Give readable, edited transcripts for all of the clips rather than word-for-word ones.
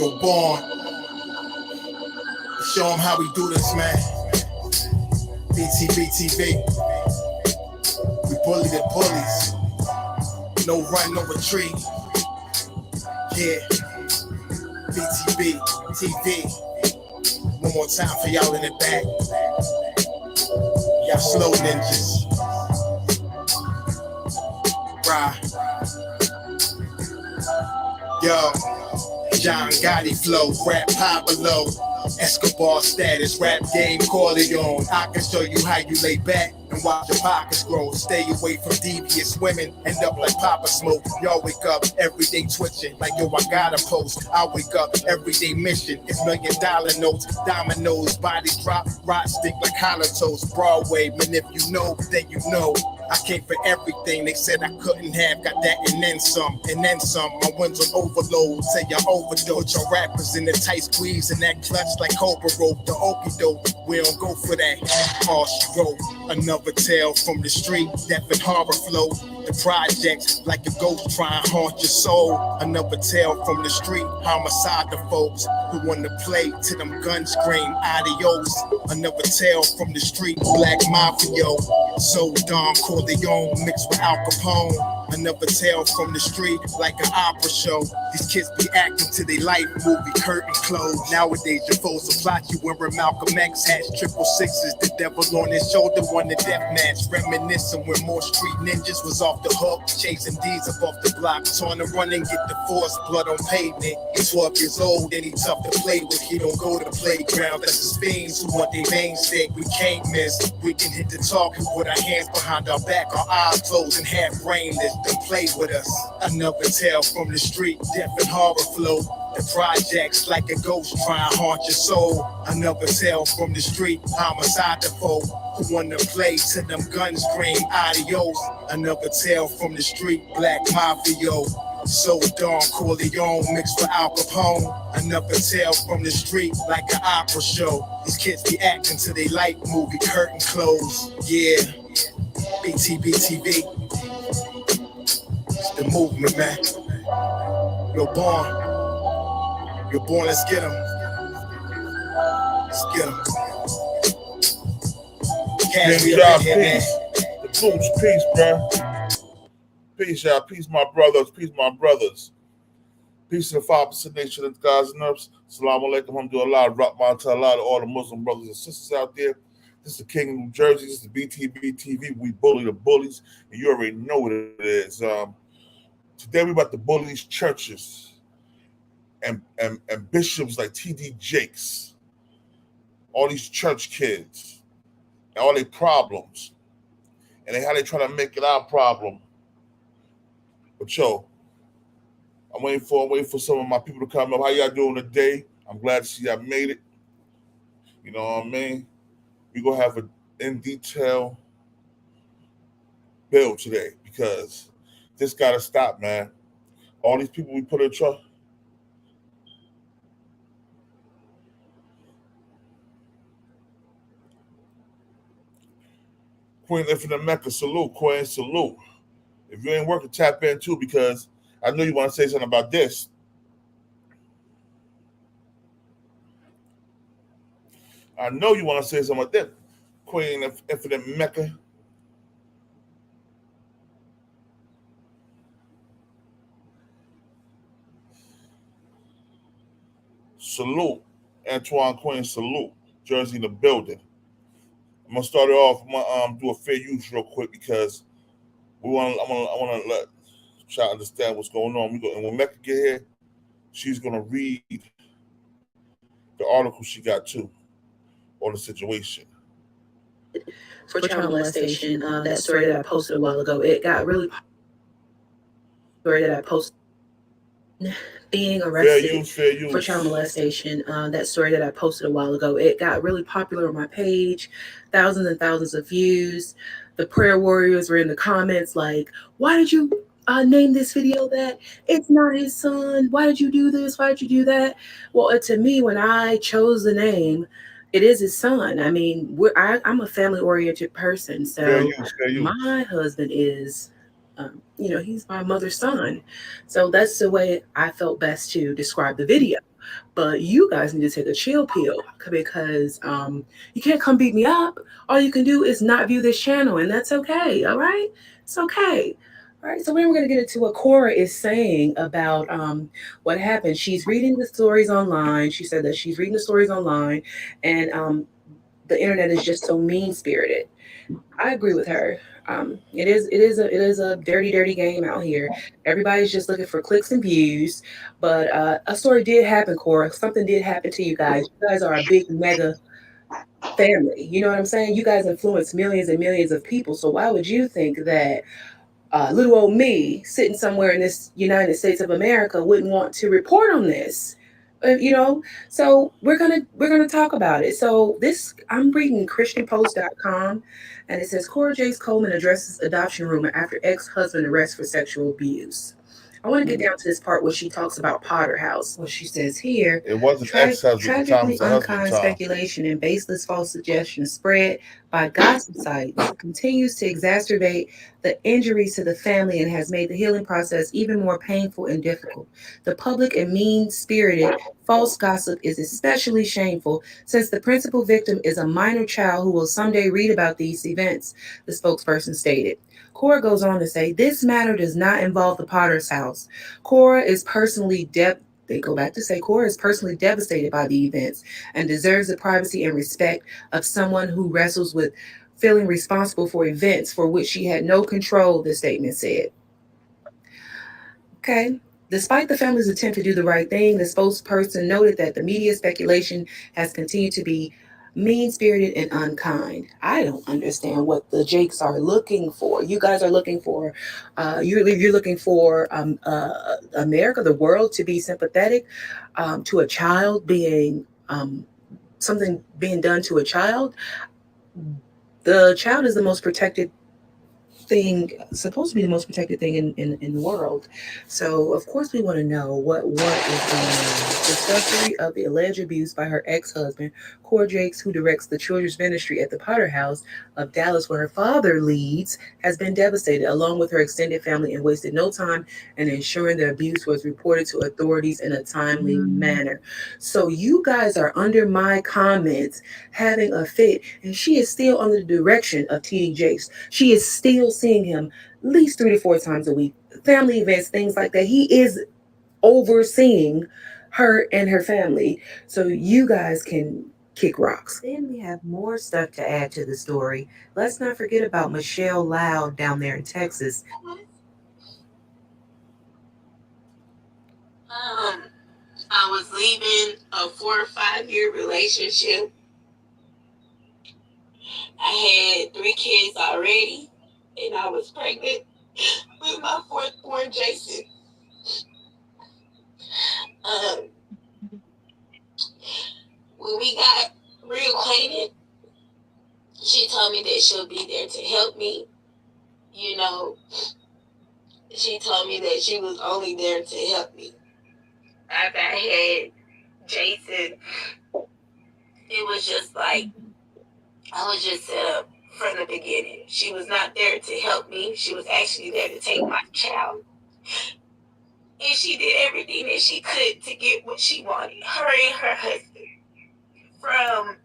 go born. Show them how we do this, man. BTBTV. We bully the bullies. No run, no retreat. Yeah. BTB TV. One more time for y'all in the back. Y'all slow ninjas. Right. Yo. John Gotti flow, rap Pablo. Escobar status, rap game Corleone. I can show you how you lay back and watch your pockets grow. Stay away from devious women, end up like Papa Smoke. Y'all wake up every day twitching, like yo, I gotta post. I wake up every day mission, it's $1 million notes. Dominoes, bodies drop, rot stick like hollow toast. Broadway, man, if you know, then you know. I came for everything they said I couldn't have, got that and then some, and then some. My wins on overload, say y'all overdose. Your rappers in the tight squeeze and that clutch like Cobra rope. The okie dope, we don't go for that. All she wrote, another tale from the street, death and horror flow. The projects, like a ghost try and haunt your soul. Another tale from the street, homicide the folks who wanna play till them guns scream adios. Another tale from the street, black mafia, so Don Corleone mixed with Al Capone. Another tale from the street, like an opera show. These kids be acting till they life movie curtain closed. Nowadays your foes will plot you wearing Malcolm X hats, 666, the devil on his shoulder won the death match. Reminiscing when more street ninjas was off the hook, chasing D's up off the block, trying to run and get the force, blood on pavement. He's 12 years old and he tough to play with. He don't go to the playground. That's his fiends who want their veins thick. We can't miss. We can hit the target with our hands behind our back, our eyes closed and half brainless. Don't play with us. Another tale from the street, death and horror flow. The projects like a ghost try and haunt your soul. Another tale from the street, homicide the foe who wanna play till them guns scream adios. Another tale from the street, black mafia, so Don Corleone mixed with Al Capone. Another tale from the street, like an opera show. These kids be acting till they like movie curtain close. Yeah, BTBTV. It's the movement, man. You're born. You're born, let's get 'em. Let's get 'em. Peace. The boots, peace, bro. Peace, y'all. Peace, my brothers. Peace, my brothers. Peace to the 5% nation of God's nerves. Assalamu alaikum. Alhamdulillah. Rahman to Allah to all the Muslim brothers and sisters out there. This is the King of New Jersey. This is the BTB TV. We bully the bullies. And you already know what it is. Today we're about to bully these churches and bishops like T.D. Jakes. All these church kids. And all their problems. And how they trying to make it our problem. But yo, I'm waiting for some of my people to come up. How y'all doing today? I'm glad to see y'all made it. You know what I mean? We're going to have an in detail build today because this got to stop, man. All these people we put in trust. Queen Infinite Mecca, salute. Queen, salute. If you ain't working, tap in too, because I know you want to say something about this. I know you want to say something about that. Queen of Infinite Mecca. Salute. Antoine Queen, salute. Jersey in the building. I'm gonna start it off. I'm gonna do a fair use real quick because I want to let y'all understand what's going on. And when Mecca get here, she's gonna read the article she got too on the situation. For child molestation, that story that I posted a while ago, it got really story that I posted. Being arrested fair use. For child molestation, that story that I posted a while ago, it got really popular on my page, thousands and thousands of views. The prayer warriors were in the comments like, why did you name this video that? It's not his son. Why did you do this? Why did you do that? Well, to me, when I chose the name, it is his son. I mean, I'm a family-oriented person, so fair use. My husband is He's my mother's son. So that's the way I felt best to describe the video. But you guys need to take a chill pill because you can't come beat me up. All you can do is not view this channel, and that's okay. All right, it's okay. All right. So then we're gonna get into what Cora is saying about what happened. She's reading the stories online. She said that she's reading the stories online, and the internet is just so mean spirited. I agree with her. It is a dirty game out here. Everybody's just looking for clicks and views. But a story did happen, Cora. Something did happen to you guys. You guys are a big mega family. You know what I'm saying? You guys influence millions and millions of people. So why would you think that little old me sitting somewhere in this United States of America wouldn't want to report on this? So we're gonna talk about it. So this I'm reading christianpost.com, and it says Cora Jace Coleman addresses adoption rumor after ex-husband arrest for sexual abuse. I want to get down to this part where she talks about Potter House. What she says here: It wasn't ex-husband. tragically unkind speculation and baseless false suggestions spread by gossip sites continues to exacerbate the injuries to the family and has made the healing process even more painful and difficult. The public and mean-spirited false gossip is especially shameful since the principal victim is a minor child who will someday read about these events, the spokesperson stated. Cora goes on to say, this matter does not involve the Potter's house. Cora is personally they go back to say Cora is personally devastated by the events and deserves the privacy and respect of someone who wrestles with feeling responsible for events for which she had no control, the statement said. Okay. Despite the family's attempt to do the right thing, the spokesperson noted that the media speculation has continued to be mean-spirited and unkind. I don't understand what the Jakes are looking for. You guys are looking for, you're looking for America, the world, to be sympathetic to a child being something being done to a child. The child is the most protected thing, supposed to be the most protected thing in the world. So of course we want to know what is going on. The story of the alleged abuse by her ex-husband, Cora Jakes, who directs the children's ministry at the Potter House of Dallas, where her father leads, has been devastated, along with her extended family, and wasted no time in ensuring the abuse was reported to authorities in a timely manner. So you guys are under my comments having a fit, and she is still under the direction of TD Jakes. She is still seeing him at least 3 to 4 times a week, family events, things like that. He is overseeing her and her family. So you guys can kick rocks. Then we have more stuff to add to the story. Let's not forget about Michelle Loud down there in Texas. I was leaving a 4 or 5 year relationship. I had 3 kids already, and I was pregnant with my 4th born, Jason. When we got reacquainted, she told me that she'll be there to help me. She told me that she was only there to help me. After I had Jason, it was just like I was just set up from the beginning. She was not there to help me. She was actually there to take my child. And she did everything that she could to get what she wanted, her and her husband. From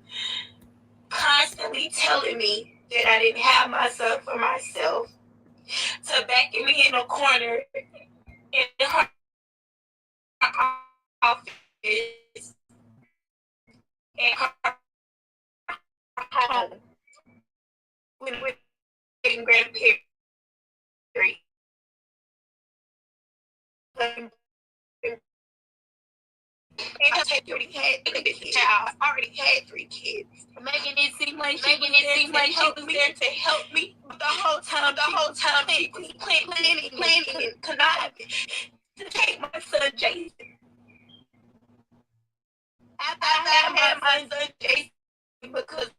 constantly telling me that I didn't have my son for myself, to backing me in a corner in her office, in her home, when we're getting grandparents. And already had 3 kids, making it seem like she was there to help me. The whole time she was planning and conniving to take my son Jason. After I had my son Jason, because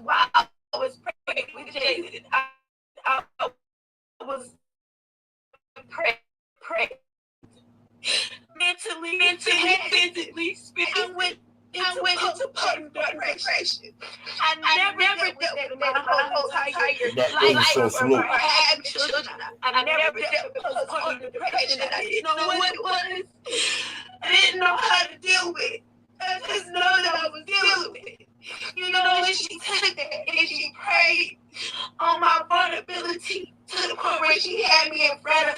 while I was pregnant with Jason, I was pregnant. Mentally, physically, spiritually, I went into postpartum depression. I never dealt with that in my whole entire life. So slow. I had children. I never dealt with postpartum depression, and I didn't know what it was. I didn't know how to deal with it. I just know that I was dealing with it. You know, and she took that and she prayed on my vulnerability to the point where she had me in front of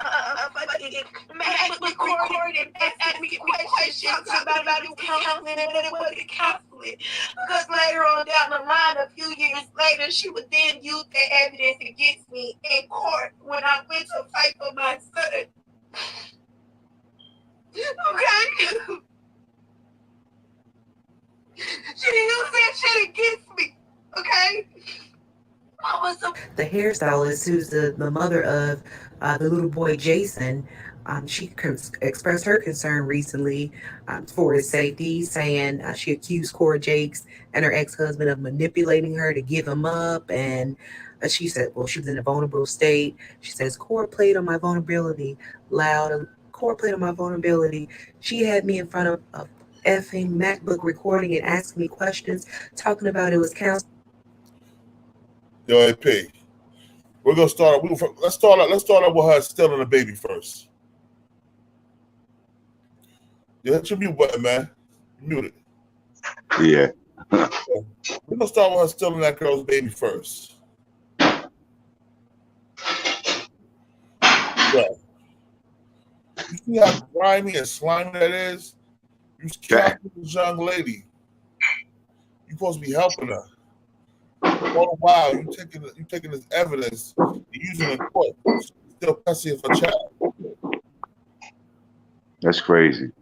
a fucking MacBook recording and asked me questions. She talked about it was counseling and that it wasn't counseling. Because later on down the line, a few years later, she would then use that evidence against me in court when I went to fight for my son. Okay? She used that shit against me. Okay? The hairstylist, who's the mother of the little boy Jason, she expressed her concern recently for his safety, saying she accused Cora Jakes and her ex-husband of manipulating her to give him up. And she said, well, she was in a vulnerable state. She says, Cora played on my vulnerability loud. Cora played on my vulnerability. She had me in front of a effing MacBook recording and asking me questions, talking about it was counseling. Yo, AP, we're gonna start. Let's start out with her stealing the baby first. You hit your mute button, man. Mute it. Yeah. We're gonna start with her stealing that girl's baby first. Yeah. You see how grimy and slimy that is? You counseling this young lady. You're supposed to be helping her. All the while, you taking this evidence and using it in court. Still custody of a child. That's crazy.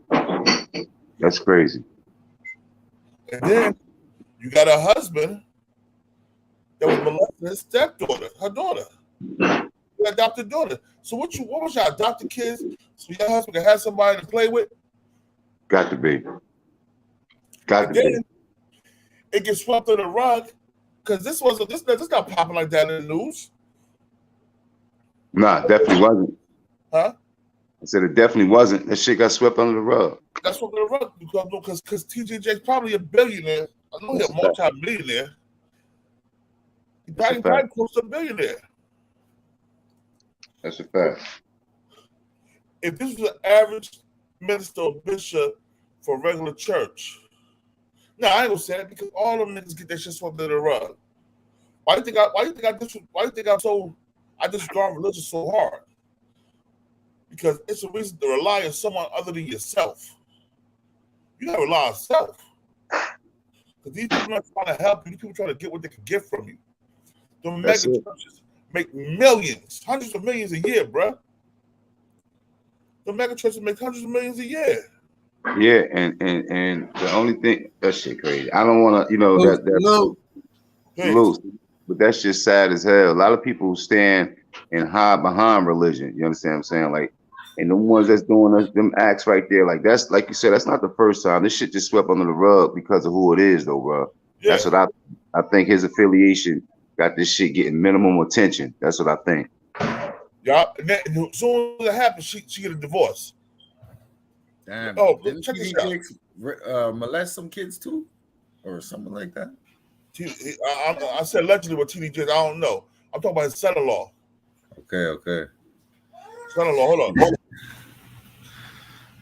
That's crazy. And then you got a husband that was molesting his stepdaughter, her daughter, your adopted daughter. So what was your adopted kids? So your husband can have somebody to play with? Got to be. Got to be. It gets swept under the rug because this not popping like that in the news. Nah, definitely wasn't. Huh? I said it definitely wasn't. That shit got swept under the rug. That's what the rug because TJ Jake's probably a billionaire. I know he's a multi-millionaire. He probably close to a billionaire. That's a fact. If this was an average minister or bishop for a regular church, no, I ain't gonna say that because all them niggas get that shit swept under the rug. Why do you think I disregard religion so hard? Because it's a reason to rely on someone other than yourself. You gotta rely on yourself. Because these people are not trying to help you. These people trying to get what they can get from you. The mega churches make millions, hundreds of millions a year, bruh. The mega churches make hundreds of millions a year. Yeah, and the only thing, that shit crazy. I don't want to, loose, but that's just sad as hell. A lot of people stand and hide behind religion. You understand what I'm saying? Like, and the ones that's doing them acts right there, like that's like you said, that's not the first time. This shit just swept under the rug because of who it is, though, bro. Yeah. That's what I think. His affiliation got this shit getting minimum attention. That's what I think. Yeah, and as soon as it happens, she get a divorce. Damn. Oh, didn't check this out. Molest some kids too, or something like that? I said allegedly with TD Jakes. I don't know. I'm talking about his son-in-law. Okay. Son-in-law, hold on.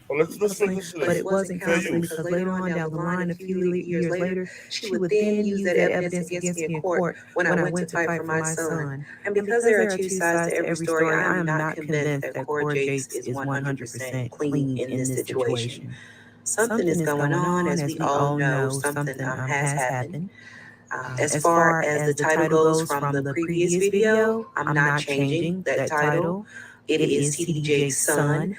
Well, let's finish this. But it wasn't counseling because later on down the line, a few years later, she would then use that evidence against me in court when I went to fight for my son. And because there are two sides to every story, I am not convinced that Cora Jakes is 100% clean in this situation. Something is going on, as we all know. Something has happened. As far as the title goes from the previous video, I'm not changing that title. It is TD Jakes' son.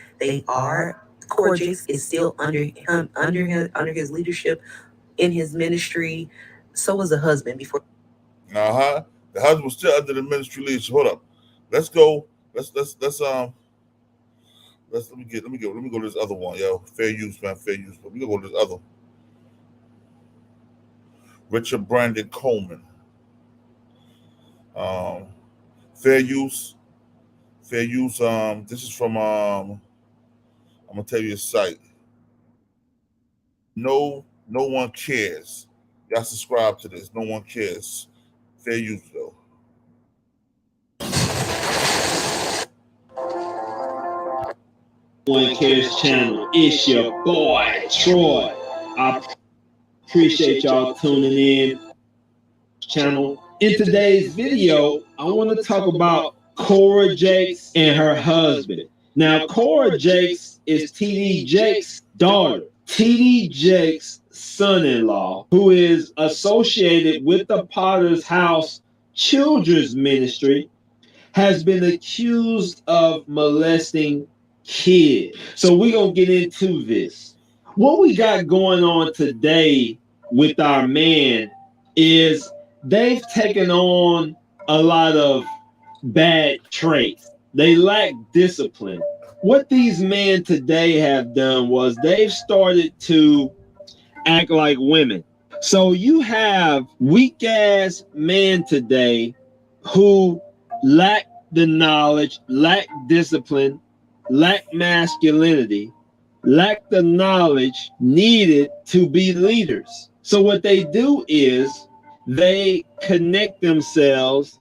Cora Jakes is still under his leadership in his ministry. So was the husband before. The husband was still under the ministry leadership. Hold up. Let's go. Let me go to this other one, yo. Fair use, man. Fair use. But we go to this other one. Richard Brandon Coleman. Fair use. This is from I'm gonna tell you a site. No one cares. Y'all subscribe to this. No one cares. Fair use though. One Cares channel. It's your boy Troy. I appreciate y'all tuning in. Channel. In today's video, I want to talk about Cora Jakes and her husband. Now, Cora Jakes is TD Jakes' daughter. TD Jakes' son-in-law, who is associated with the Potter's House Children's Ministry, has been accused of molesting kids. So we're going to get into this. What we got going on today with our man is they've taken on a lot of bad traits. They lack discipline. What these men today have done was they've started to act like women. So you have weak ass men today who lack the knowledge, lack discipline, lack masculinity, lack the knowledge needed to be leaders. So what they do is they connect themselves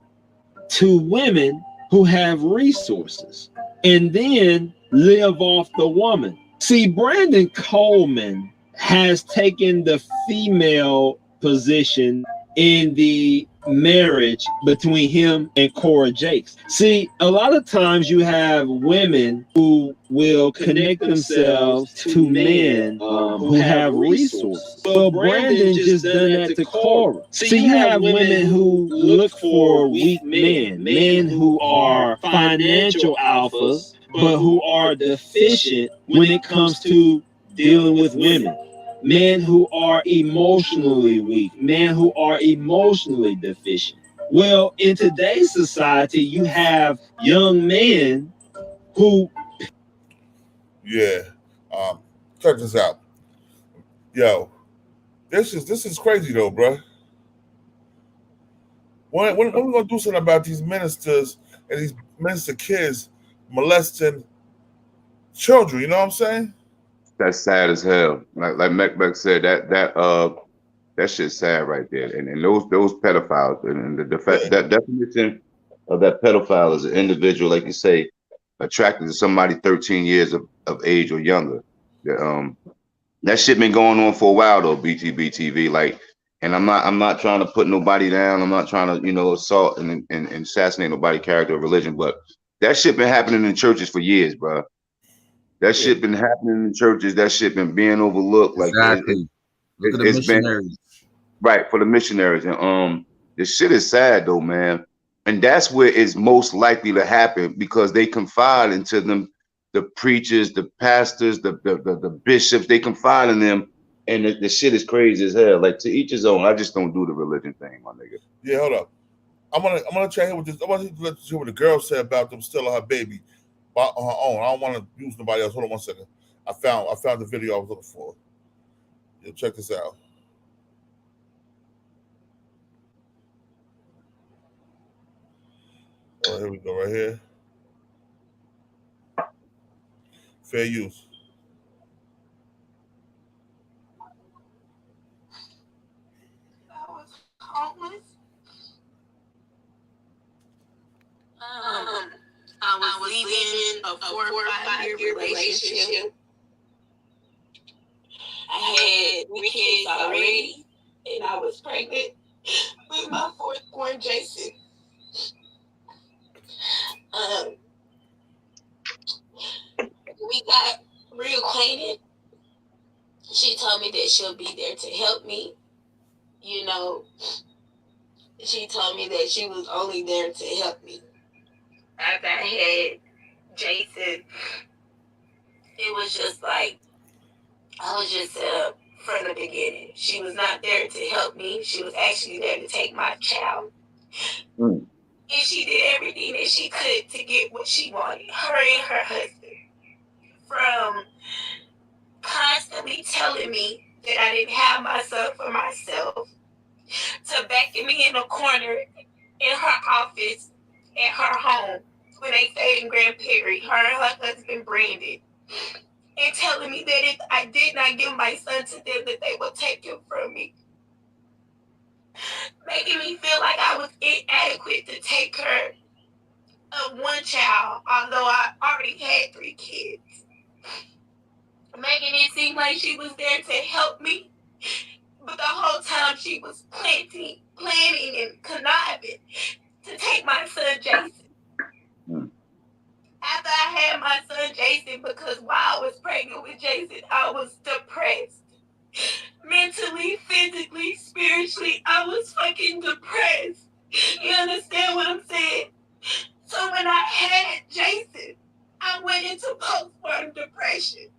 to women who have resources and then live off the woman. See, Brandon Coleman has taken the female position in the marriage between him and Cora Jakes. See, a lot of times you have women who will connect themselves to men who have resources. Well, Brandon just done that to Cora. See, you have women who look for weak men, men who are financial alphas, but who are deficient when it comes to dealing with women. Men who are emotionally weak, men who are emotionally deficient. Well, in today's society, you have young men who. Yeah. Check this out. Yo, this is crazy though, bro. When we gonna do something about these ministers and these minister kids molesting children? You know what I'm saying? That's sad as hell. Like Macbeth said, that shit's sad right there. And those pedophiles and that definition of that pedophile is an individual, like you say, attracted to somebody 13 years of age or younger. That shit been going on for a while though, BTBTV. Like, and I'm not trying to put nobody down. I'm not trying to, assault and assassinate nobody's character or religion, but that shit been happening in churches for years, bro. That shit been happening in churches. That shit been being overlooked. Exactly. Like Look at the missionaries. right for the missionaries. And this shit is sad though, man. And that's where it's most likely to happen because they confide into them, the preachers, the pastors, the bishops. They confide in them, and the shit is crazy as hell. Like to each his own. I just don't do the religion thing, my nigga. Yeah, hold up. I'm gonna try here with this. I want to let you hear what the girl said about them stealing her baby on her own. I don't want to use nobody else. Hold on one second. I found the video I was looking for. Yeah, check this out. Oh, here we go, right here. Fair use. I was homeless. I was leaving a 4 or 5 year relationship. I had 3 kids already, and I was pregnant with my 4th born, Jason. We got reacquainted. She told me that she'll be there to help me. She told me that she was only there to help me. After I had Jason, it was just like, I was just set up from the beginning. She was not there to help me. She was actually there to take my child. And she did everything that she could to get what she wanted, her and her husband. From constantly telling me that I didn't have myself for myself, to backing me in a corner in her office at her home when they stayed in Grand Prairie, her and her husband Brandon, and telling me that if I did not give my son to them, that they would take him from me. Making me feel like I was inadequate to take care of one child, although I already had 3 kids. making it seem like she was there to help me. But the whole time she was planning and conniving to take my son Jason. After I had my son Jason, because while I was pregnant with Jason, I was depressed. Mentally, physically, spiritually, I was fucking depressed. You understand what I'm saying? So when I had Jason, I went into postpartum depression.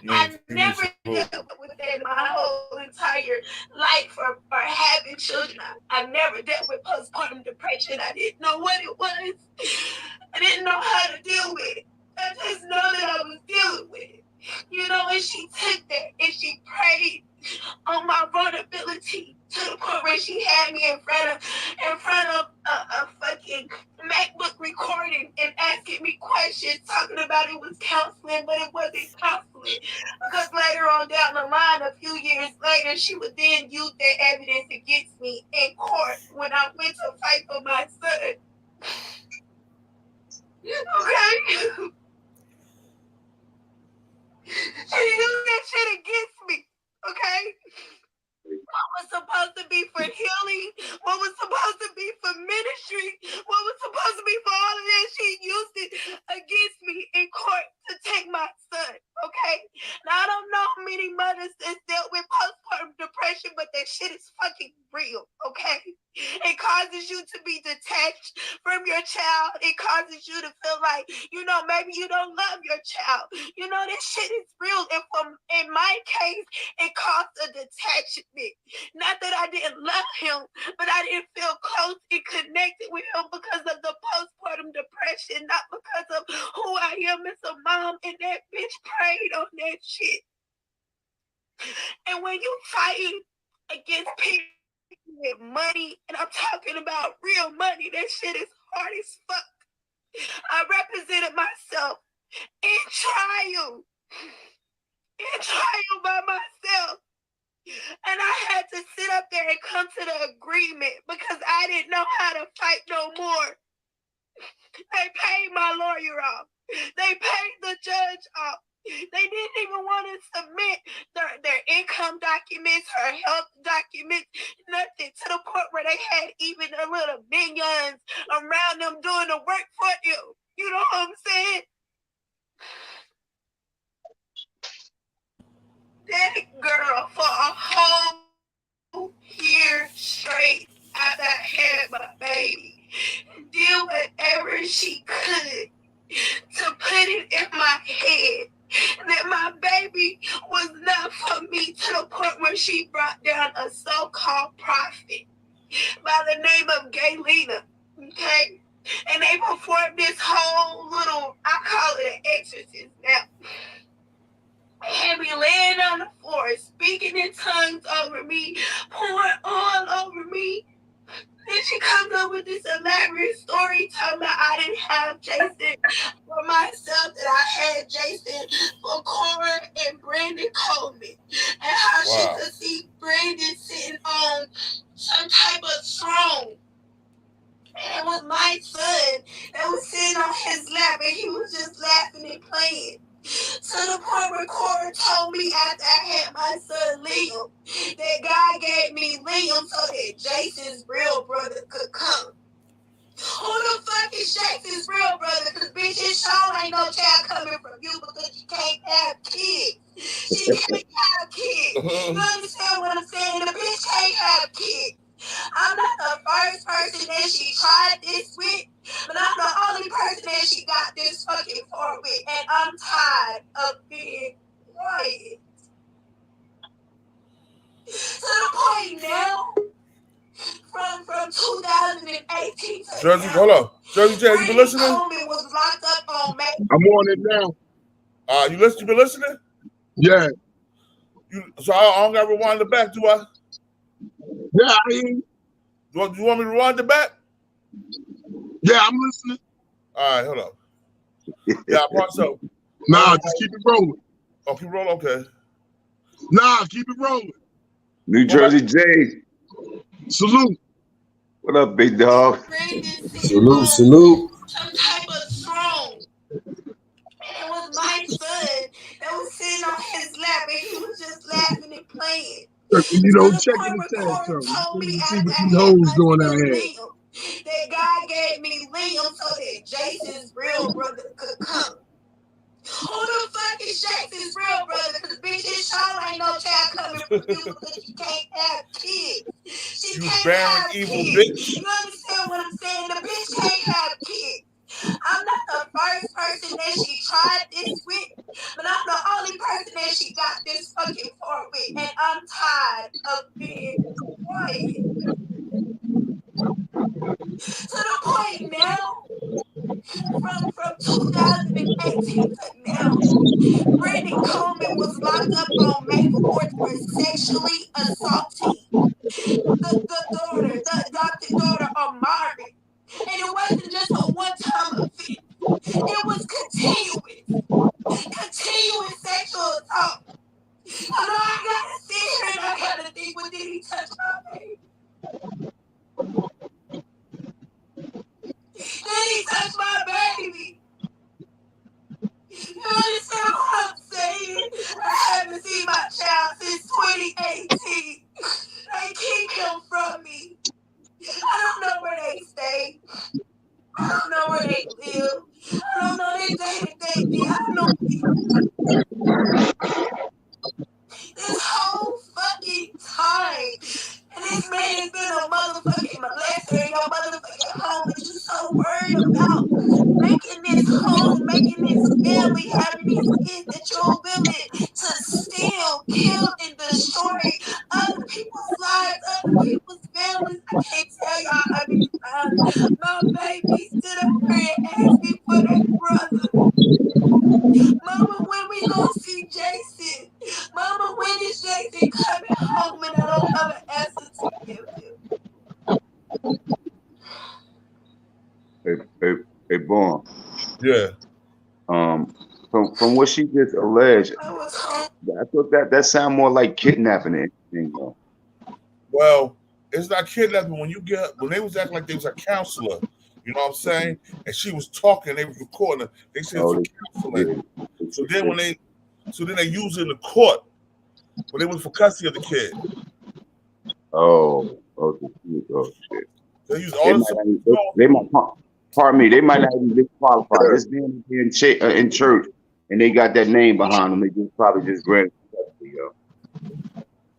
I never dealt with that in my whole entire life or having children. I never dealt with postpartum depression. I didn't know what it was. I didn't know how to deal with it. I just know that I was dealing with it. You know, and she took that and she prayed on my vulnerability to the point where she had me in front of a fucking MacBook recording and asking me questions, talking about it was counseling, but it wasn't counseling. Because later on down the line, a few years later, she would then use that evidence against me in court when I went to fight for my son. Okay? She used that shit against me. Okay? What was supposed to be for healing, what was supposed to be for ministry, what was supposed to be for all of that, she used it against me in court to take my son, okay? Now, I don't know how many mothers that's dealt with postpartum depression, but that shit is fucking real, okay? It causes you to be detached from your child. It causes you to feel like, you know, maybe you don't love your child. You know, this shit is real. And in my case, it caused a detachment. Not that I didn't love him, but I didn't feel close and connected with him because of the postpartum depression, not because of who I am as a mom. And that bitch prayed on that shit. And when you fighting against people with money, and I'm talking about real money, that shit is hard as fuck. I represented myself in trial by myself. And I had to sit up there and come to the agreement because I didn't know how to fight no more. They paid my lawyer off. They paid the judge off. They didn't even want to submit their income documents, her health documents, nothing, to the point where they had even a little minions around them doing the work for you. You know what I'm saying? That girl for a whole year straight after I had my baby did whatever she could to put it in my head that my baby was not for me, to the point where she brought down a so-called prophet by the name of Gaylina, okay? And they performed this whole little, I call it an exorcism now. They had me laying on the floor, speaking in tongues over me, pouring oil over me. Then she comes up with this elaborate story talking about I didn't have Jason for myself, that I had Jason for Cora and Brandon Coleman. And how she could see Brandon sitting on some type of throne. And it was my son that was sitting on his lap, and he was just laughing and playing. To the point where Cora told me after I had my son Liam that God gave me Liam so that Jason's real brother could come. Who the fuck is Jason's real brother? Because bitch, it sure ain't no child coming from you because you can't have kids. She can't have kids. You understand what I'm saying? The bitch can't have kids. I'm not the first person that she tried this with, but I'm the only person that she got this fucking for with, and I'm tired of being quiet. To the point now, from 2018 to Jersey, now, hold on. Jersey J, you been listening? Coleman was locked up on May. I'm on it now. You been listening? Yeah. So I don't got to rewind it back, do I? Yeah, I mean. You want me to rewind it back? Yeah, I'm listening. All right, hold on. Yeah, I thought so. Nah, just keep it rolling. Oh, keep rolling? Okay. Nah, keep it rolling. New Jersey J. Salute. What up, big dog? Salute, salute. Some type of throne. And it was my son laughing and playing. You know, To the check point in where the tag Corey something. told me See after what I these had hoes doing out until here. Liam that God gave me Liam so that Jason's real brother could come. Who the fuck is Jason's real brother? Because bitch, it sure ain't no child coming from you because she can't have kids. She You can't barren have evil kids. bitch. You understand what I'm saying? The bitch can't have kids. I'm not the first person that she tried this with, but I'm the only person that she got this fucking far with, and I'm tired of being quiet. To the point now, from 2018 to now, Brandon Coleman was locked up on May 4th for sexually assaulting the daughter, the adopted daughter of Margaret. And it wasn't just a one-time event. It was continuous sexual assault. I know I gotta sit here and I gotta think, well, did he touch my baby? Did he touch my baby? You understand what I'm saying? I haven't seen my child since 2018. They keep him from me. I don't know where they stay. I don't know where they live. I don't know their day-to-day thing. I don't know this whole fucking time. And this man has been a motherfucking molester in your motherfucking home, but you're so worried about making this home, making this family, having these kids that you're willing to steal, kill, and destroy other people's lives, other people's families. I can't tell y'all how many times my baby stood up here and asked me for their brother. Mama, when we gonna see Jason? Mama, when is Jason coming home? And I don't have an answer to give him. Hey, Born. Yeah. From what she just alleged, I was home. I thought that sound more like kidnapping than anything, though. Well, it's not kidnapping when they was acting like they was a counselor. You know what I'm saying? And she was talking, they was recording. They said it's for counseling. Yeah. So then they used it in the court when it was for custody of the kid. Oh shit. They used all this. Pardon me, they might not even be qualified. This man in church, and they got that name behind them. They probably just granted custody, yo.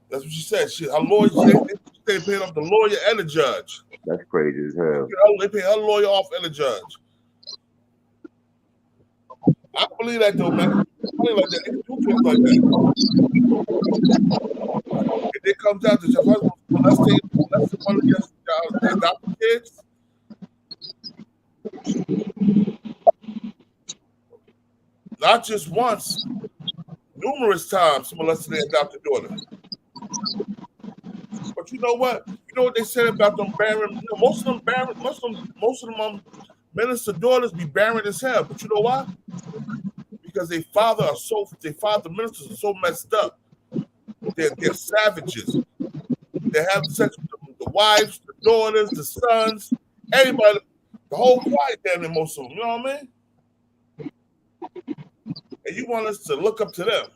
That's what she said. Her lawyer, they paid off the lawyer and the judge. That's crazy as hell. They paid her lawyer off and the judge. I believe that though, man. I believe like that. They do things like that. If it comes out that your husband molested one of your adopted kids, not just once, numerous times molested their adopted daughter. But you know what? You know what they said about them barren? You know, most of them minister daughters be barren as hell. But you know why? Because their father ministers are so messed up. They're savages. They have sex with the wives, the daughters, the sons, everybody, the whole choir down there, most of them. You know what I mean? And you want us to look up to them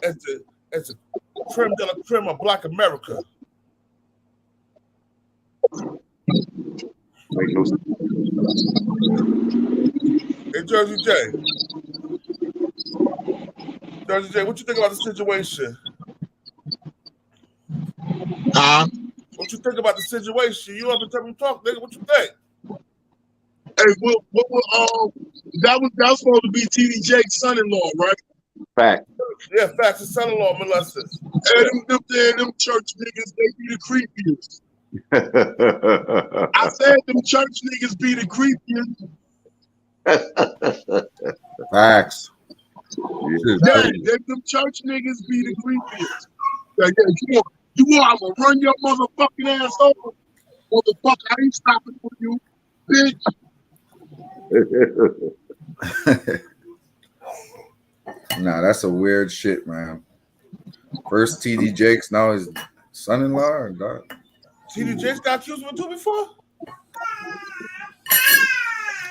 as the creme de la creme of Black America. Hey, Jersey J. Jersey J, what you think about the situation? What you think about the situation? You up and tell me talk, nigga. What you think? Hey, that was supposed to be TD Jake's son-in-law, right? Fact. Yeah, facts. His son-in-law molested. And them church niggas, they be the creepiest. I said them church niggas be the creepiest. Facts. Yeah, them church niggas be the creepiest. Yeah, you want I'm gonna run your motherfucking ass over. Motherfucker, I ain't stopping for you, bitch. Nah, that's a weird shit, man. First TD Jakes, now his son-in-law or dog? TD Jakes got accused of it too before?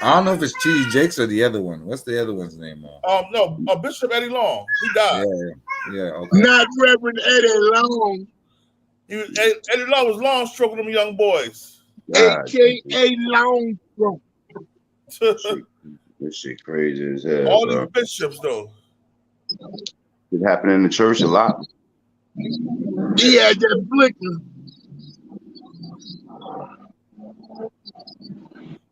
I don't know if it's TD Jakes or the other one. What's the other one's name? No, Bishop Eddie Long. He died. Yeah, okay. Not Reverend Eddie Long, Eddie Long was long stroking them young boys. AKA Long Stroke. This shit crazy as hell, All bro. these bishops, though. It happened in the church a lot. He had that flicker.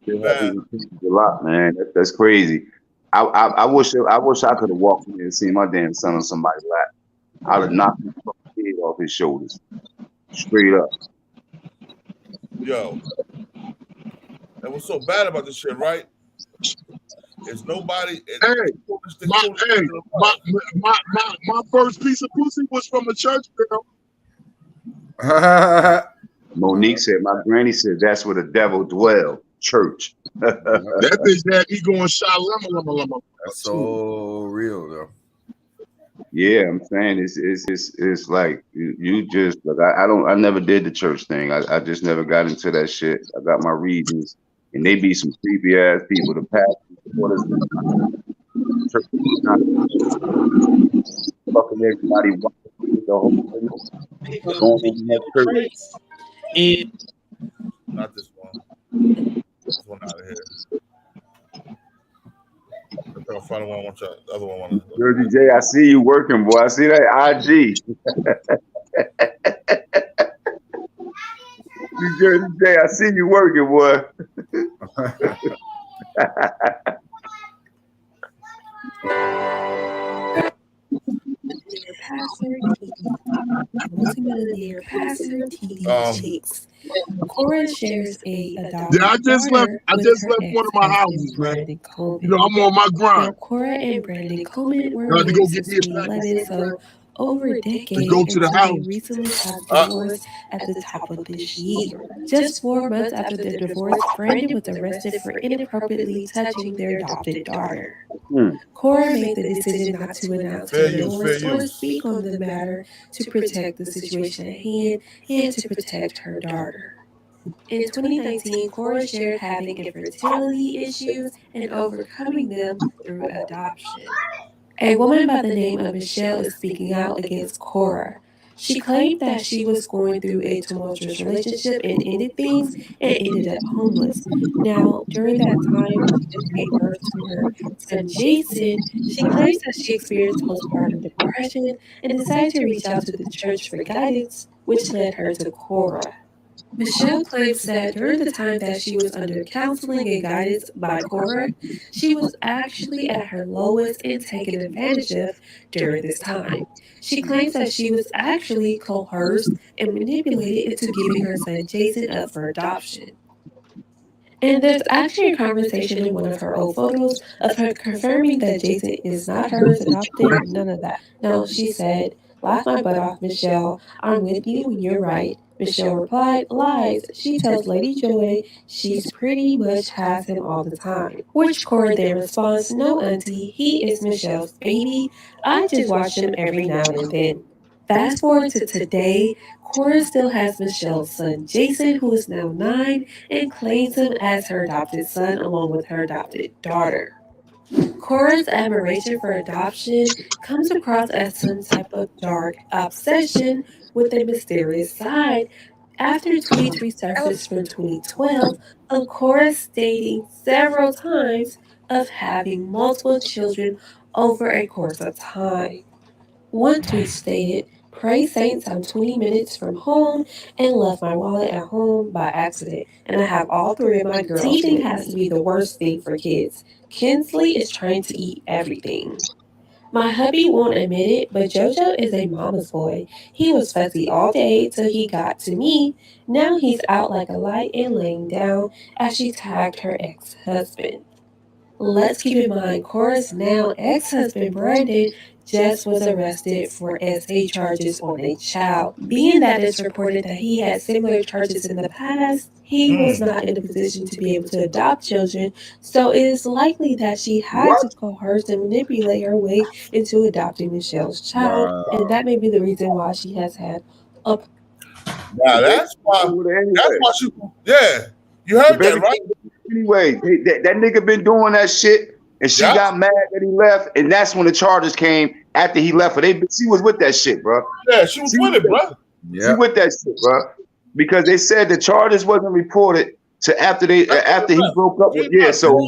It happens a lot, man. That's crazy. I wish I could have walked in there and seen my damn son on somebody's lap. I'd have knocked his fucking head off his shoulders. Straight up. Yo. And what's so bad about this shit, right? It's nobody. My first piece of pussy was from a church girl. Monique said, my granny said that's where the devil dwell. Church. That bitch had me going shalom. That's so real though. Yeah, I'm saying it's like you just like I never did the church thing. I just never got into that shit. I got my reasons, and they be some creepy ass people. The pastors, church, fucking everybody, the whole thing. Going in that church. And not this one. This one out of here. I'll find one. The other one. Jersey J, I see you working, boy. I see that IG. Jersey J, I see you working, boy. Multimillionaire pastor TD Jakes. Cora shares a adopted I just left one of my houses, man. You know, I'm on my grind. Now, Cora and Brandon Coleman were to go married get since me a 2011, so over a decade, go to the until house. they recently got divorced at the top of this year. Just 4 months after their divorce, Brandon was arrested for inappropriately touching their adopted daughter. Cora made the decision not to announce her divorce or speak on the matter to protect the situation at hand and to protect her daughter. In 2019, Cora shared having infertility issues and overcoming them through adoption. A woman by the name of Michelle is speaking out against Cora. She claimed that she was going through a tumultuous relationship and ended things and ended up homeless. Now, during that time, she just gave birth to her son Jason. She claims that she experienced postpartum depression and decided to reach out to the church for guidance, which led her to Cora. Michelle claims that during the time that she was under counseling and guidance by Cora, she was actually at her lowest and taken advantage of during this time. She claims that she was actually coerced and manipulated into giving her son Jason up for adoption. And there's actually a conversation in one of her old photos of her confirming that Jason is not hers, adopted, none of that. No, she said, "Laugh my butt off, Michelle. I'm with you when you're right." Michelle replied, "Lies." She tells Lady Joy she's pretty much has him all the time. Which Cora then responds, "No, auntie, he is Michelle's baby. I just watch him every now and then." Fast forward to today, Cora still has Michelle's son Jason, who is now 9, and claims him as her adopted son along with her adopted daughter. Cora's admiration for adoption comes across as some type of dark obsession with a mysterious side after tweets resurfaced from 2012 of Cora stating several times of having multiple children over a course of time. One tweet stated, "Pray Saints, I'm 20 minutes from home and left my wallet at home by accident, and I have all 3 of my girls." Teething has to be the worst thing for kids. Kinsley is trying to eat everything. My hubby won't admit it, but JoJo is a mama's boy. He was fussy all day till he got to me. Now he's out like a light and laying down as she tagged her ex-husband. Let's keep in mind, Cora's now ex-husband Brandon just was arrested for SA charges on a child. Being that it's reported that he had similar charges in the past, he was not in a position to be able to adopt children, so it is likely that she had to coerce and manipulate her way into adopting Michelle's child, and that may be the reason why she has had a... Now that's why she, yeah. You heard that, right? Anyway, that nigga been doing that shit And she got mad that he left, and that's when the charges came after he left her. She was with that shit, bro. Yeah, she was with it, bro. She with that shit, bro. Because they said the charges wasn't reported to after he broke up with so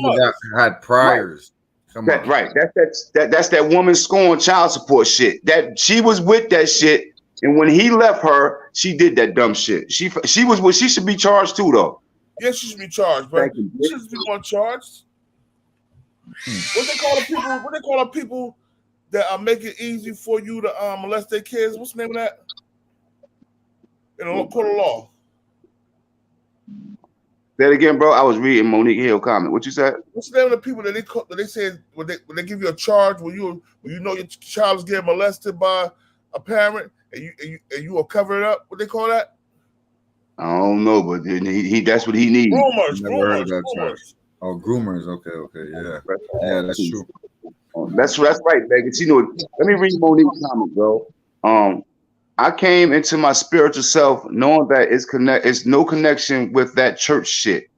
had priors. Right. That's that woman scorn child support shit. That she was with that shit, and when he left her, she did that dumb shit. She should be charged too, though. Yeah, she should be charged, bro. She should be more charged. What they call the people that make it easy for you to molest their kids? What's the name of that? In a court of law. Say it again, bro. I was reading Monique Hill comment. What you said? What's the name of the people that they said when they give you a charge when you know your child is getting molested by a parent and you will cover it up? What they call that? I don't know, but that's what he needs. Groomers. Oh, groomers. Okay, yeah, that's true. That's right, Vegas. You know, let me read Monique's comment, bro. I came into my spiritual self knowing that it's no connection with that church shit.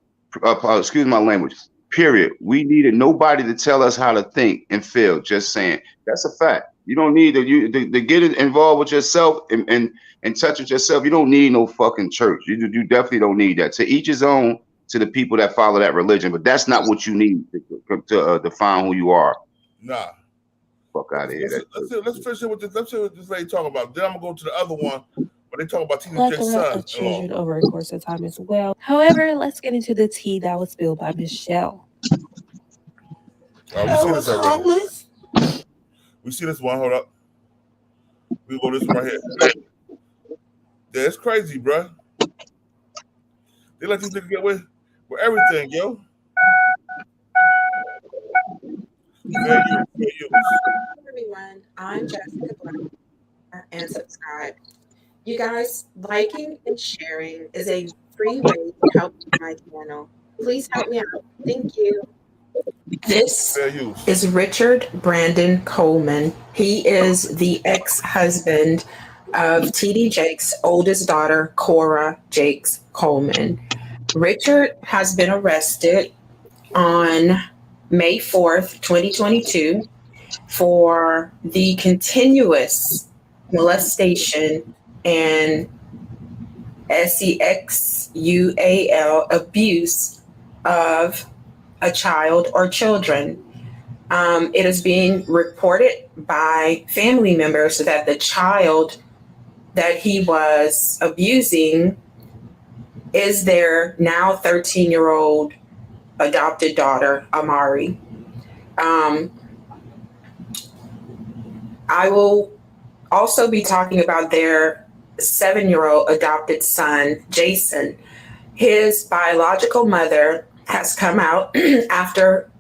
Excuse my language. Period. We needed nobody to tell us how to think and feel. Just saying. That's a fact. You don't need to get involved with yourself and touch with yourself. You don't need no fucking church. You definitely don't need that. To each his own. To the people that follow that religion, but that's not what you need to define who you are. Nah. Fuck out of here. Let's finish it with this. Let's see what this lady talking about. Then I'm gonna go to the other one, but they talk about TD son. Children over a course of time as well. However, let's get into the tea that was spilled by Michelle. We see this one. Hold up. We go this one right here. Yeah, it's crazy, bro. They let these niggas get away with everything, yo. Hello, everyone. I'm Jessica Black, and subscribe. You guys, liking and sharing is a free way to help my channel. Please help me out. Thank you. This is Richard Brandon Coleman. He is the ex-husband of TD Jakes' oldest daughter, Cora Jakes Coleman. Richard has been arrested on May 4th, 2022 for the continuous molestation and sexual abuse of a child or children. It is being reported by family members that the child that he was abusing is their now 13-year-old adopted daughter, Amari. I will also be talking about their 7-year-old adopted son, Jason. His biological mother has come out after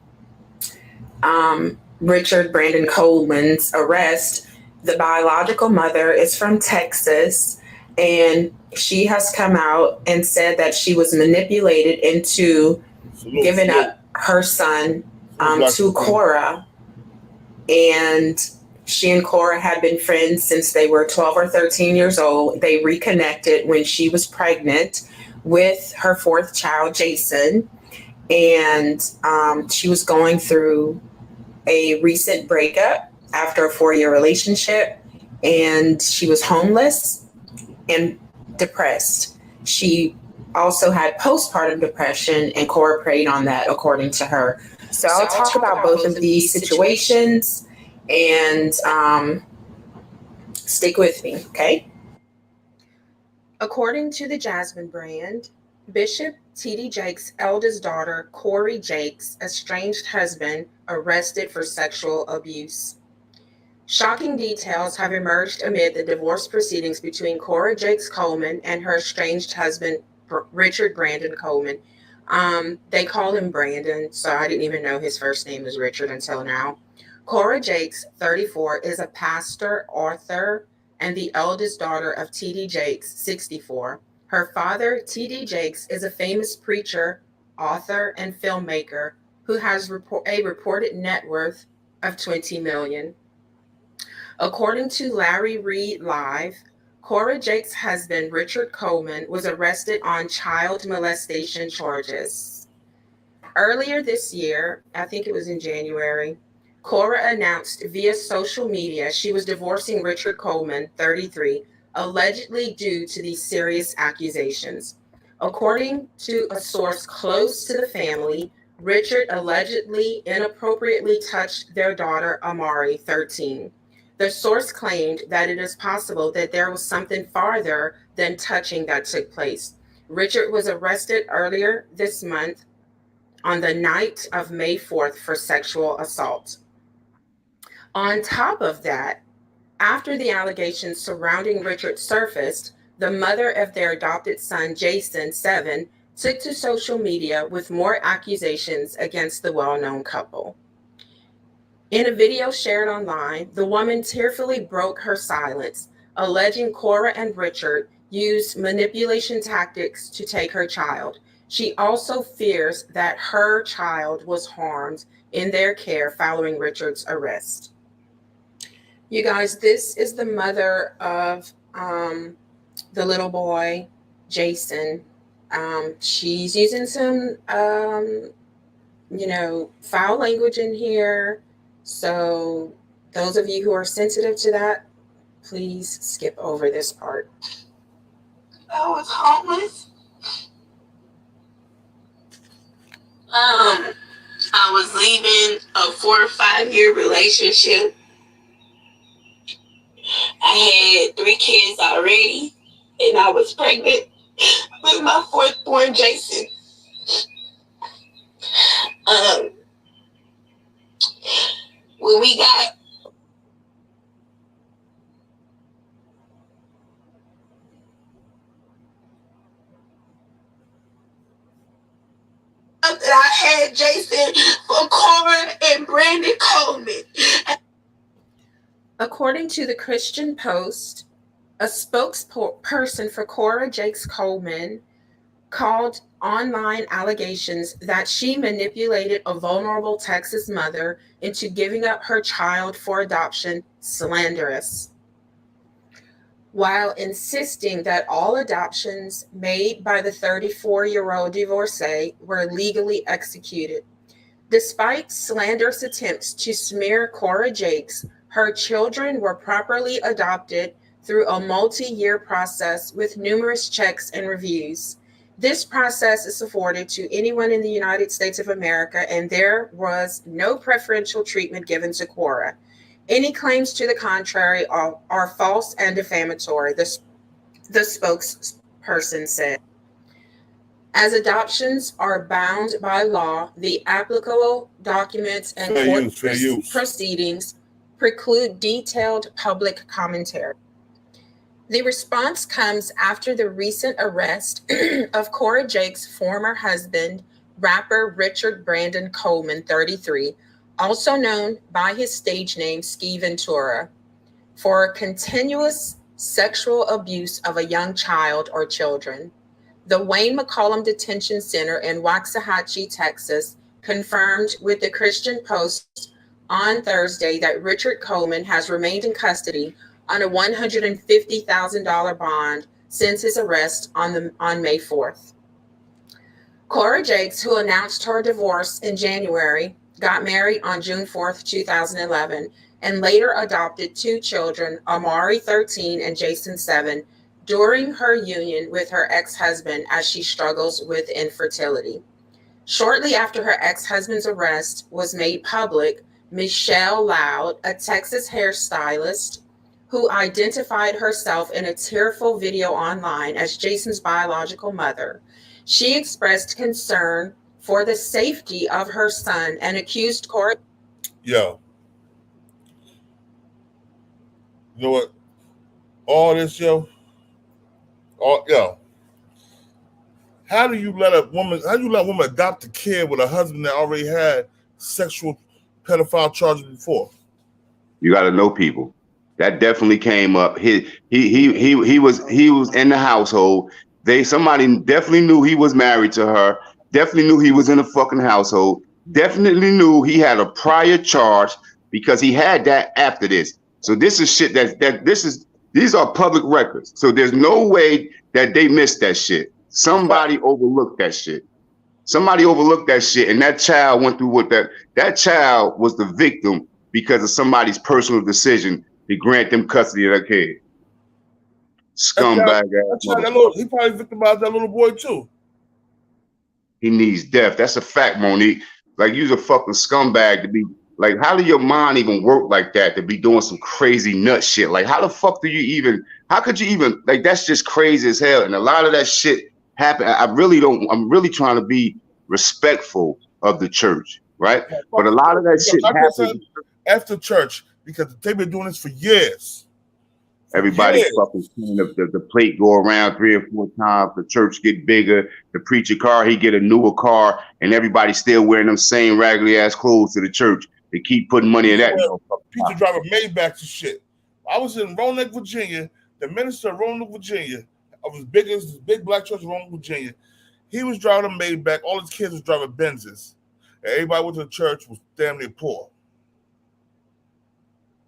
Richard Brandon Coleman's arrest. The biological mother is from Texas, and she has come out and said that she was manipulated into giving up her son to Cora. And she and Cora had been friends since they were 12 or 13 years old. They reconnected when she was pregnant with her fourth child, Jason. And she was going through a recent breakup after a 4-year relationship. And she was homeless and depressed. She also had postpartum depression, and Cora preyed on that, according to her. So I'll talk about both of these situations, and stick with me, okay? According to the Jasmine brand, Bishop TD Jakes' eldest daughter, Corey Jakes' estranged husband, arrested for sexual abuse. Shocking details have emerged amid the divorce proceedings between Cora Jakes Coleman and her estranged husband, Richard Brandon Coleman. They call him Brandon, so I didn't even know his first name was Richard until now. Cora Jakes, 34, is a pastor, author, and the eldest daughter of TD Jakes, 64. Her father, TD Jakes, is a famous preacher, author, and filmmaker who has a reported net worth of $20 million. According to Larry Reed Live, Cora Jakes' husband, Richard Coleman, was arrested on child molestation charges. Earlier this year, I think it was in January, Cora announced via social media she was divorcing Richard Coleman, 33, allegedly due to these serious accusations. According to a source close to the family, Richard allegedly inappropriately touched their daughter, Amari, 13. The source claimed that it is possible that there was something farther than touching that took place. Richard was arrested earlier this month on the night of May 4th for sexual assault. On top of that, after the allegations surrounding Richard surfaced, the mother of their adopted son, Jason, 7, took to social media with more accusations against the well-known couple. In a video shared online, the woman tearfully broke her silence, alleging Cora and Richard used manipulation tactics to take her child. She also fears that her child was harmed in their care following Richard's arrest. You guys, this is the mother of the little boy, Jason. She's using some, foul language in here. So those of you who are sensitive to that, please skip over this part. I was homeless. I was leaving a 4 or 5 year relationship. I had 3 kids already, and I was pregnant with my 4th born, Jason. When we got that I had Jason for Cora and Brandon Coleman. According to the Christian Post, a spokesperson for Cora Jakes Coleman called online allegations that she manipulated a vulnerable Texas mother into giving up her child for adoption slanderous, while insisting that all adoptions made by the 34-year-old divorcee were legally executed. Despite slanderous attempts to smear Cora Jakes, her children were properly adopted through a multi-year process with numerous checks and reviews. This process is afforded to anyone in the United States of America, and there was no preferential treatment given to Cora. Any claims to the contrary are false and defamatory, the spokesperson said. As adoptions are bound by law, the applicable documents and court proceedings preclude detailed public commentary. The response comes after the recent arrest of Cora Jakes' former husband, rapper Richard Brandon Coleman, 33, also known by his stage name Ski Ventura, for continuous sexual abuse of a young child or children. The Wayne McCollum Detention Center in Waxahachie, Texas, confirmed with the Christian Post on Thursday that Richard Coleman has remained in custody on a $150,000 bond since his arrest on May 4th. Cora Jakes, who announced her divorce in January, got married on June 4th, 2011, and later adopted 2 children, Amari, 13, and Jason, 7, during her union with her ex-husband as she struggles with infertility. Shortly after her ex-husband's arrest was made public, Michelle Loud, a Texas hairstylist, who identified herself in a tearful video online as Jason's biological mother, she expressed concern for the safety of her son and accused Cora. Yo. You know what? All this, yo. How do you let a woman adopt a kid with a husband that already had sexual pedophile charges before? You got to know people. That definitely came up. He was in the household. Somebody definitely knew he was married to her. Definitely knew he was in the fucking household. Definitely knew he had a prior charge because he had that after this. So this is shit these are public records. So there's no way that they missed that shit. Somebody overlooked that shit. Somebody overlooked that shit, and that child went through what that child was the victim because of somebody's personal decision to grant them custody of that kid. Scumbag ass motherfucker. He probably victimized that little boy too. He needs death. That's a fact, Monique. Like, you's a fucking scumbag to be like, how do your mind even work like that to be doing some crazy nut shit? Like, how the fuck do you even, how could you even, like, that's just crazy as hell. And a lot of that shit happened. I'm really trying to be respectful of the church, right? But a lot of that shit happened after church because they've been doing this for years. Everybody fucking seeing the plate go around 3 or 4 times. The church get bigger. The preacher car, he get a newer car, and everybody still wearing them same raggedy ass clothes to the church. They keep putting money in that. Preacher driving Maybachs and shit. I was in Roanoke, Virginia. The minister of Roanoke, Virginia, of his big black church in Roanoke, Virginia, he was driving a Maybach. All his kids was driving Benzes. And everybody went to the church was damn near poor.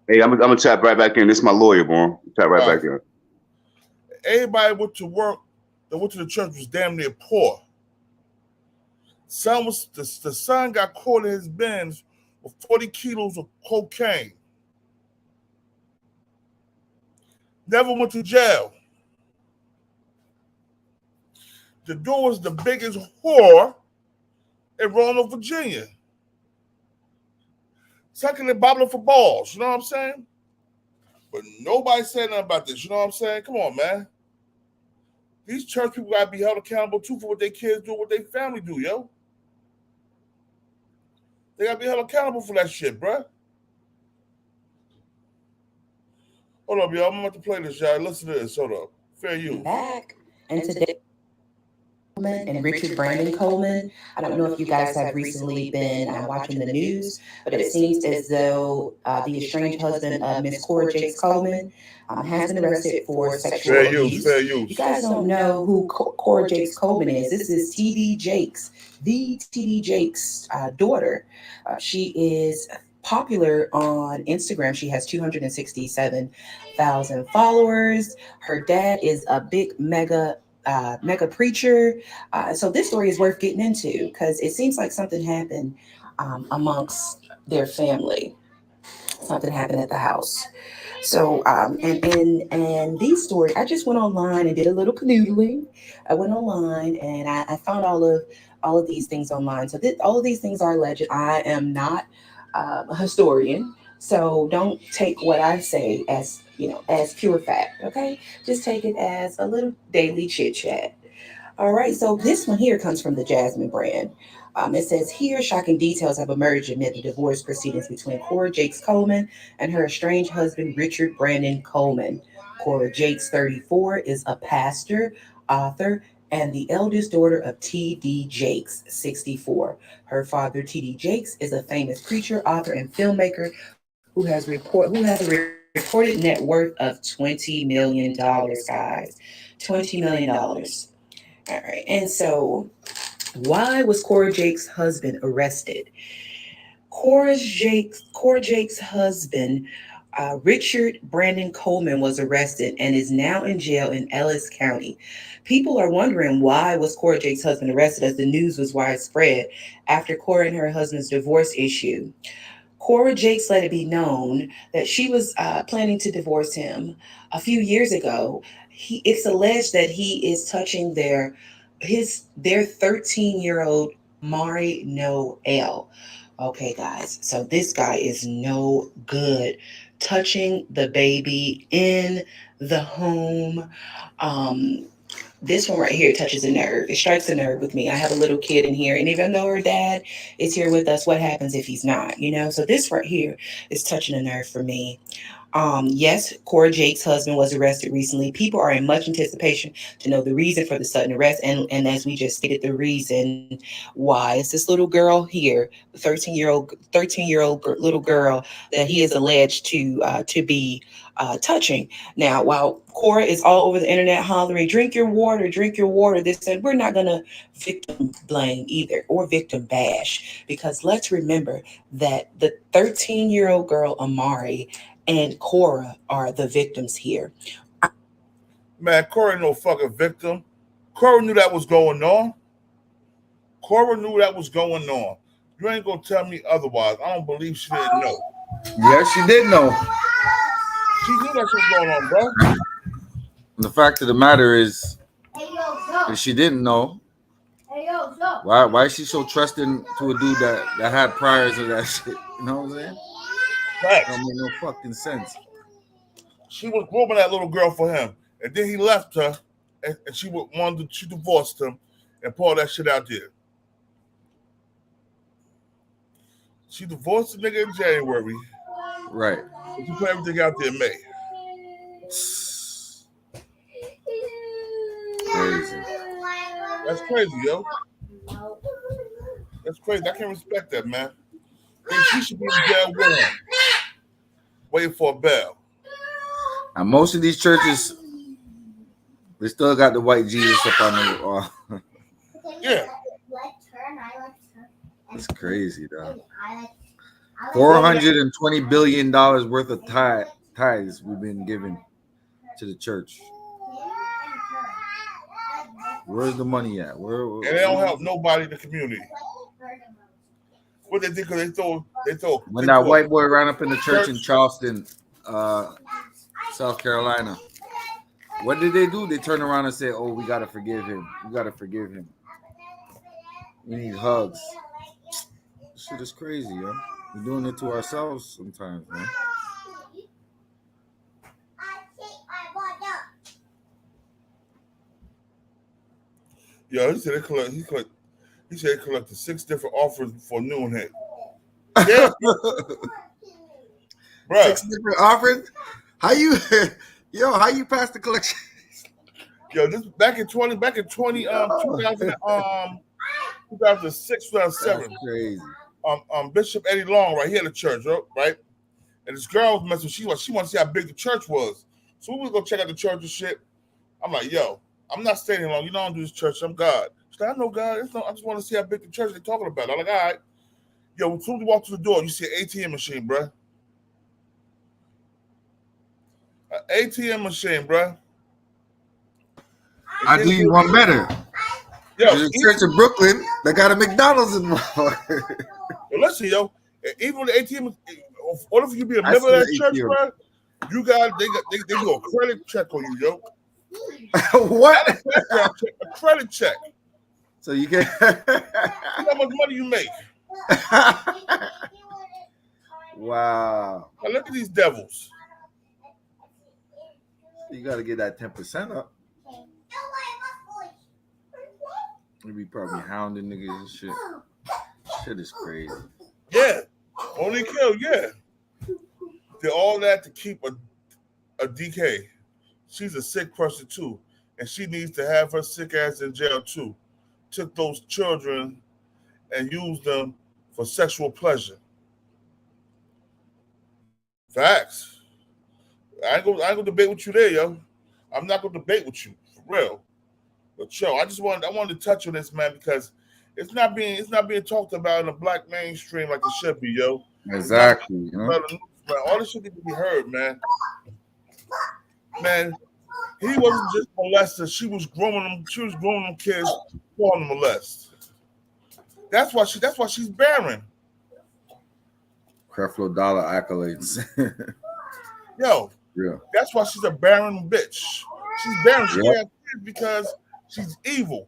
Hey, I'm gonna tap right back in. This is my lawyer, bro. Tap right back in. Everybody went to work that went to the church was damn near poor. The son got caught in his Benz with 40 kilos of cocaine. Never went to jail. The dude was the biggest whore in Roanoke, Virginia. Secondly, bobbling for balls, you know what I'm saying? But nobody said nothing about this, you know what I'm saying? Come on, man. These church people gotta be held accountable too for what their kids do, what their family do, yo. They gotta be held accountable for that shit, bruh. Hold up, y'all. I'm about to play this, y'all. Listen to this. Hold up. Fair use. Back. And today, and Richard Brandon Coleman. I don't know if you guys have recently been watching the news, but it seems as though the estranged husband of Miss Cora Jakes Coleman has been arrested for sexual abuse. Fair use. You guys don't know who Cora Jakes Coleman is. This is T.D. Jakes, the T.D. Jakes' daughter. She is popular on Instagram. She has 267,000 followers. Her dad is a big mega preacher. So this story is worth getting into because it seems like something happened amongst their family. Something happened at the house. So and these stories, I just went online and did a little canoodling. I went online and I found all of these things online. So all of these things are alleged. I am not a historian, so don't take what I say as as pure fact. Okay, just take it as a little daily chit chat. All right, so this one here comes from the Jasmine brand. It says here, shocking details have emerged amid the divorce proceedings between Cora Jakes Coleman and her estranged husband, Richard Brandon Coleman. Cora Jakes, 34, is a pastor, author, and the eldest daughter of T.D. Jakes, 64. Her father, T.D. Jakes, is a famous preacher, author, and filmmaker who has a reported net worth of $20 million, guys. $20 million. All right, and so why was Cora Jakes' husband arrested? Cora Jakes' husband, Richard Brandon Coleman, was arrested and is now in jail in Ellis County. People are wondering why was Cora Jakes' husband arrested, as the news was widespread after Cora and her husband's divorce issue. Cora Jakes let it be known that she was planning to divorce him a few years ago. It's alleged that he is touching their 13-year-old Mari Noel. Okay, guys, so this guy is no good. Touching the baby in the home. This one right here touches a nerve. It strikes a nerve with me. I have a little kid in here, and even though her dad is here with us, what happens if he's not? So this right here is touching a nerve for me. Yes, Cora Jakes' husband was arrested recently. People are in much anticipation to know the reason for the sudden arrest, and as we just stated, the reason why. It's this little girl here, 13-year-old little girl that he is alleged to be touching. Now, while Cora is all over the internet hollering, drink your water, this said, we're not gonna victim blame either or victim bash, because let's remember that the 13-year-old girl Amari and Cora are the victims here. Man, Cora ain't no fucking victim. Cora knew that was going on. Cora knew that was going on. You ain't gonna tell me otherwise. I don't believe she didn't know. Yeah, she did know. She knew that shit was going on, bro. The fact of the matter is, if she didn't know, why is she so trusting to a dude that had priors of that shit? You know what I'm saying? Right. Don't make no fucking sense. She was grooming that little girl for him, and then he left her, and she divorced him, and pulled that shit out there. She divorced the nigga in January. Right. And she put everything out there in May. Crazy. That's crazy, yo. That's crazy. I can't respect that, man. And she should be in jail with him, waiting for a bail. And most of these churches, they still got the white Jesus up on the Yeah. It's crazy, though. $420 billion worth of tithes we've been given to the church. Where's the money at? Where And they don't help nobody in the community. What they think? They throw. When that white boy ran up in the church in Charleston, South Carolina, what did they do? They turned around and said, "Oh, we gotta forgive him. We gotta forgive him. We need hugs." This shit is crazy, yo. We're doing it to ourselves sometimes, man. Yo, he said he collected 6 different offers before noon hit. Yeah. Bruh. 6 different offers? How you pass the collection? Yo, this back in 2006, 2007. That's crazy. Bishop Eddie Long, right? He had a church, right? And this girl was messing. She wanted to see how big the church was. So we was gonna check out the church and shit. I'm like, yo, I'm not staying here long. You know I don't do this church. I'm God. She's like, I know God. I just want to see how big the church they're talking about. I'm like, all right. Yo, as soon as you walk through the door, you see an ATM machine, bruh. An ATM machine, bruh. I do you one better. Yo, there's a church in Brooklyn that got a McDonald's in the Yo, listen, yo. Even with the ATM, in order for you to be a member of that church, bruh, they do a credit check on you, yo. What? A credit check. So you get how much money you make. Wow. Now look at these devils. You got to get that 10% up. You be probably hounding niggas and shit. Shit is crazy. Yeah. Only kill, yeah. Did all that to keep a DK. She's a sick person too. And she needs to have her sick ass in jail too. Took those children and used them for sexual pleasure. Facts. I ain't gonna debate with you there, yo. I'm not gonna debate with you, for real. But yo, I wanted to touch on this, man, because it's not being talked about in the black mainstream like it should be, yo. Exactly. All this shit need to be heard, man. Man, he wasn't just molested. She was grooming them. She was grooming them kids for them to molest. That's why she's barren. Creflo Dollar accolades. Yo, yeah. That's why she's a barren bitch. She's barren. She can't have kids because she's evil.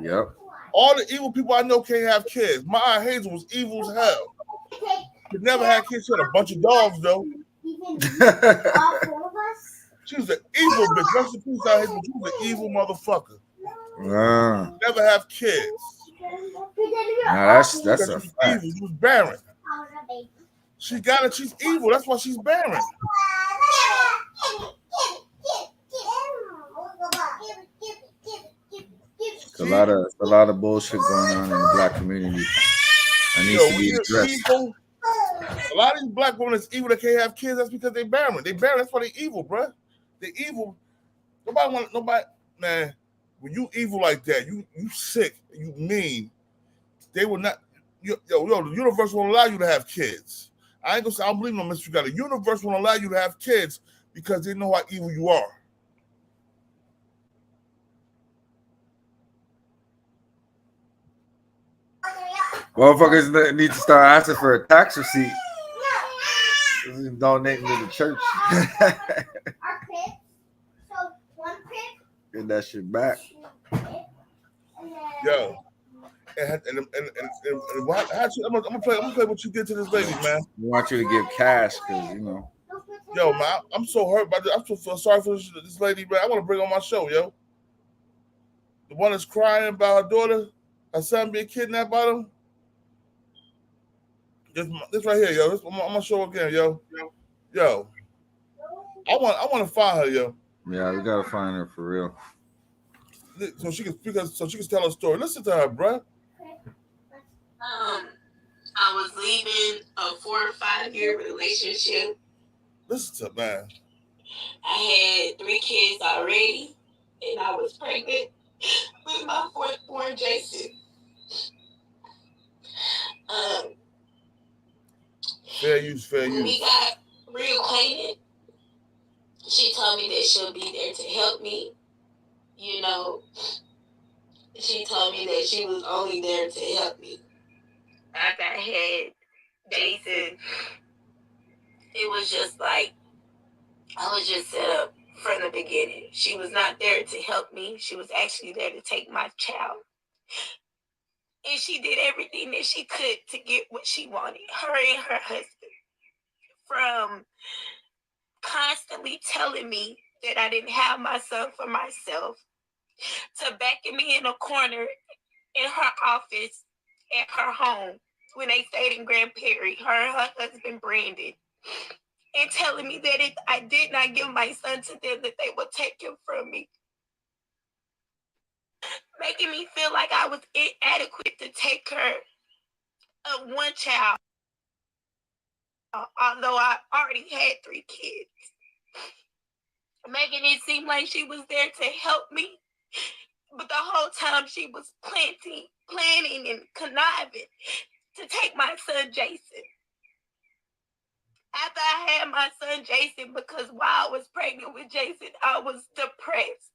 Yep. All the evil people I know can't have kids. My Aunt Hazel was evil as hell. She never had kids. She had a bunch of dogs, though. She was an evil bitch. Rest in peace, Aunt Hazel. She was an evil motherfucker. Never have kids. Nah, that's a fact. Evil. She was barren. She got it. She's evil. That's why she's barren. It's a lot of bullshit going on in the black community. I need to be addressed. A lot of these black women that's evil that can't have kids. That's because they barren. They barren. That's why they evil, bro. They evil. Nobody. Man, when you evil like that, you sick. You mean. They will not. The universe won't allow you to have kids. I ain't gonna say I don't believe no mystery God. The universe won't allow you to have kids because they know how evil you are. Motherfuckers need to start asking for a tax receipt. Donating to the church. Get that shit back. Yo. And what? I'm gonna play what you did to this lady, man. We want you to give cash, cause you know. Yo, man, I'm so hurt by this. I'm so sorry for this lady, man. I want to bring her on my show, yo. The one that's crying about her daughter, her son being kidnapped by them. This right here, yo. I'm gonna show again, yo. Yo, I want to find her, yo. Yeah, we gotta find her for real. So she can tell her story. Listen to her, bruh. I was leaving a 4 or 5 year relationship. Listen to man. I had 3 kids already, and I was pregnant with my 4th born, Jason. Fair use. When we got reacquainted, she told me that she'll be there to help me. You know, she told me that she was only there to help me. After I had Jason, it was just like, I was just set up from the beginning. She was not there to help me. She was actually there to take my child. And she did everything that she could to get what she wanted, her and her husband. From constantly telling me that I didn't have my son for myself, to backing me in a corner in her office at her home when they stayed in Grand Prairie, her and her husband Brandon, and telling me that if I did not give my son to them, that they would take him from me. Making me feel like I was inadequate to take care of one child, although I already had 3 kids. Making it seem like she was there to help me, but the whole time she was planning and conniving to take my son Jason. After I had my son Jason, because while I was pregnant with Jason, I was depressed.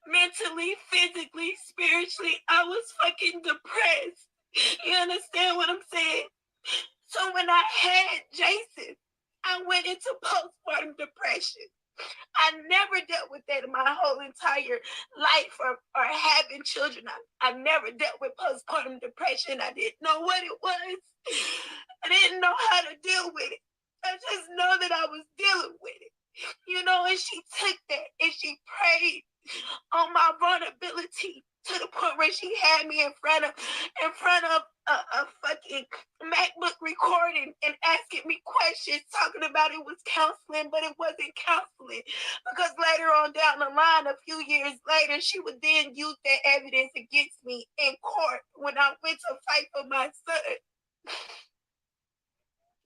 Mentally, physically, spiritually, I was fucking depressed. You understand what I'm saying? So when I had Jason, I went into postpartum depression. I never dealt with that in my whole entire life or having children. I never dealt with postpartum depression. I didn't know what it was. I didn't know how to deal with it. I just know that I was dealing with it. You know, and she took that and she prayed on my vulnerability to the point where she had me in front of a fucking MacBook recording and asking me questions, talking about it was counseling, but it wasn't counseling. Because later on down the line, a few years later, she would then use that evidence against me in court when I went to fight for my son.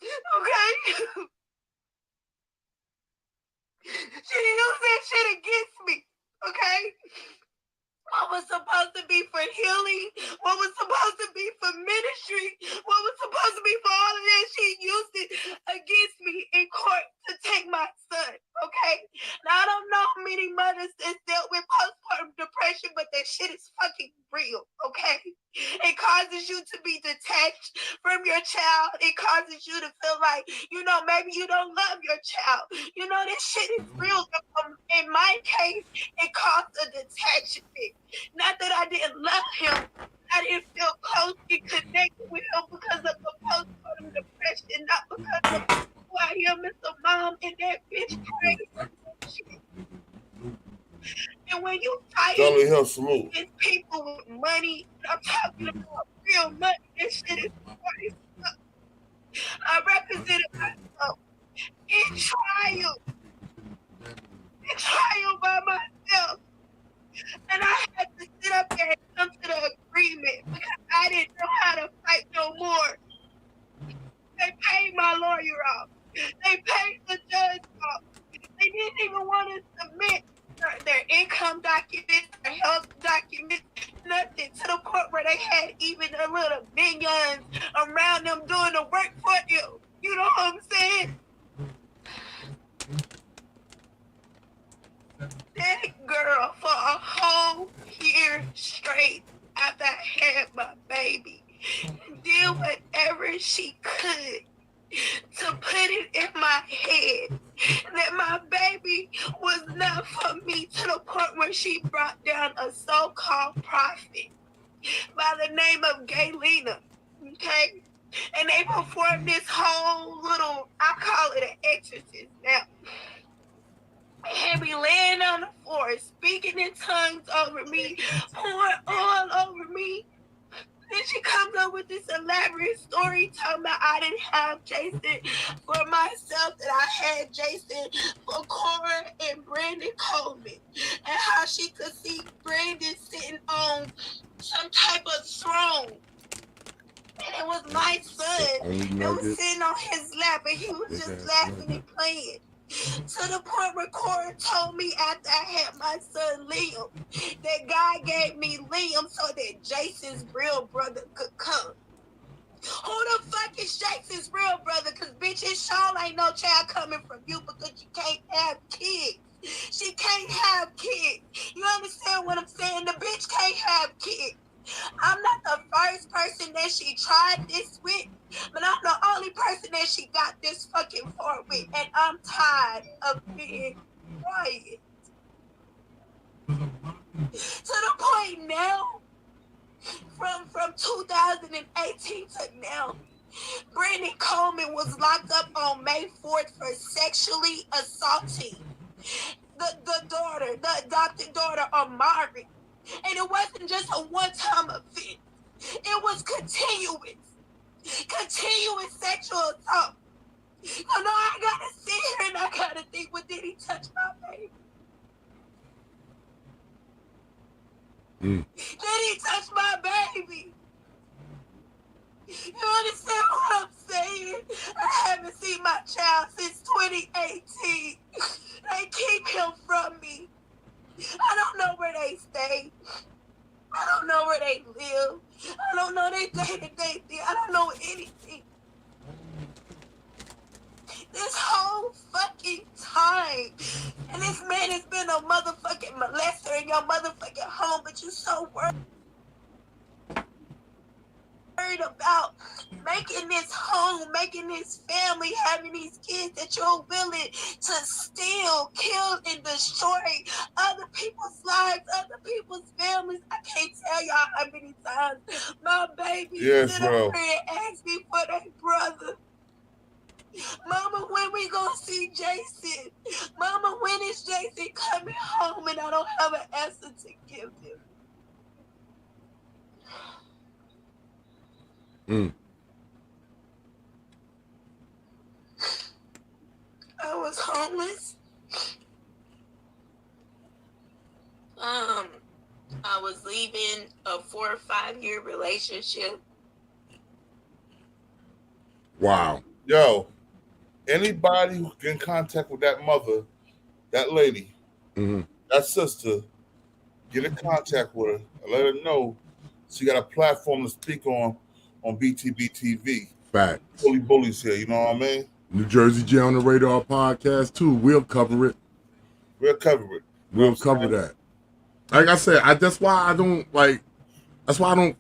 Okay? She used that shit against me. Okay? What was supposed to be for healing, what was supposed to be for ministry, what was supposed to be for all of that, she used it against me in court to take my son, okay? Now, I don't know how many mothers that's dealt with postpartum depression, but that shit is fucking real, okay? It causes you to be detached from your child. It causes you to feel like, you know, maybe you don't love your child. You know, this shit is real. In my case, it caused a detachment. Not that I didn't love him. I didn't feel closely connected with him because of the postpartum depression, not because of who I am as a mom and that bitch crazy. And when you fight against people with money, I'm talking about real money, this shit is funny. I represented myself in trial by myself. And I had to sit up there and come to the agreement because I didn't know how to fight no more. They paid my lawyer off. They paid the judge off. They didn't even want to submit their income documents, their health documents, nothing, to the point where they had even a little minions around them doing the work for you. You know what I'm saying? That girl for a whole year straight after I had my baby did whatever she could to put it in my head that my baby was not for me, to the point where she brought down a so-called prophet by the name of Gaylena, okay? And they performed this whole little, I call it an exorcist now. They had me laying on the floor, speaking in tongues over me, pouring oil over me. Then she comes up with this elaborate story talking about I didn't have Jason for myself, that I had Jason for Cora and Brandon Coleman, and how she could see Brandon sitting on some type of throne. And it was my son that was sitting on his lap, and he was just laughing and playing. To the point where Cora told me after I had my son Liam that God gave me Liam so that Jason's real brother could come. Who the fuck is Jason's real brother? Because bitch, it sure ain't no child coming from you because you can't have kids. She can't have kids. You understand what I'm saying? The bitch can't have kids. I'm not the first person that she tried this with, but I'm the only person that she got this fucking for with, and I'm tired of being quiet. To the point now, from 2018 to now, Brandon Coleman was locked up on May 4th for sexually assaulting the adopted daughter of Margaret. And it wasn't just a one-time event. It was continuous sexual assault. So now I gotta sit here and I gotta think, well, did he touch my baby? Did he touch my baby? You understand what I'm saying? I haven't seen my child since 2018. They keep him from me. I don't know where they stay. I don't know where they live. I don't know their day-to-day thing. I don't know anything. This whole fucking time. And this man has been a motherfucking molester in your motherfucking home, but you so worried about making this home, making this family, having these kids, that you're willing to steal, kill, and destroy other people's lives, other people's families. I can't tell y'all how many times my baby sit up here and ask me for their brother. Mama, when we gonna see Jason? Mama, when is Jason coming home? And I don't have an answer to give him. I was homeless. I was leaving a 4 or 5 year relationship. Wow. Yo, anybody who get in contact with that mother, that lady, that sister, get in contact with her and let her know she got a platform to speak on BTBTV. Fact. Bully bullies here, you know what I mean? New Jersey J on the Radar podcast too. We'll cover it. We'll cover it. We'll cover that. Like I said, that's why I don't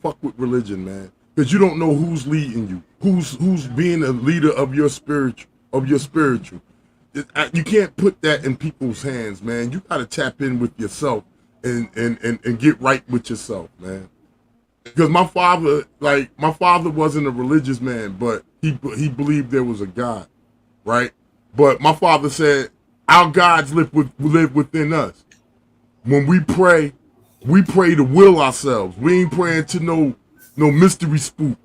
fuck with religion, man. Because you don't know who's leading you, who's being a leader of your spiritual. You can't put that in people's hands, man. You gotta tap in with yourself and get right with yourself, man. Because my father wasn't a religious man, but he believed there was a God, right? But my father said our gods live within us. When we pray to will ourselves. We ain't praying to no mystery spook.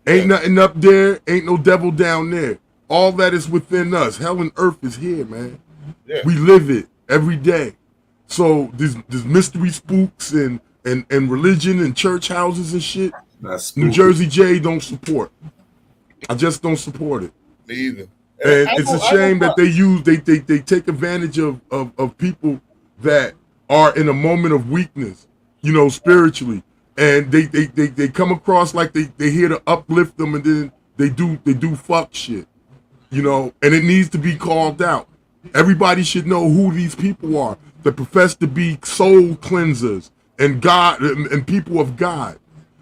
Ain't nothing up there, ain't no devil down there. All that is within us. Hell and earth is here, man. Yeah. We live it every day. So there's mystery spooks and religion and church houses and shit. New Jersey J don't support. I just don't support it. Me either. And it's a shame that they take advantage of people that are in a moment of weakness, spiritually. And they come across like they here to uplift them, and then they do fuck shit. And it needs to be called out. Everybody should know who these people are that profess to be soul cleansers and God and people of God.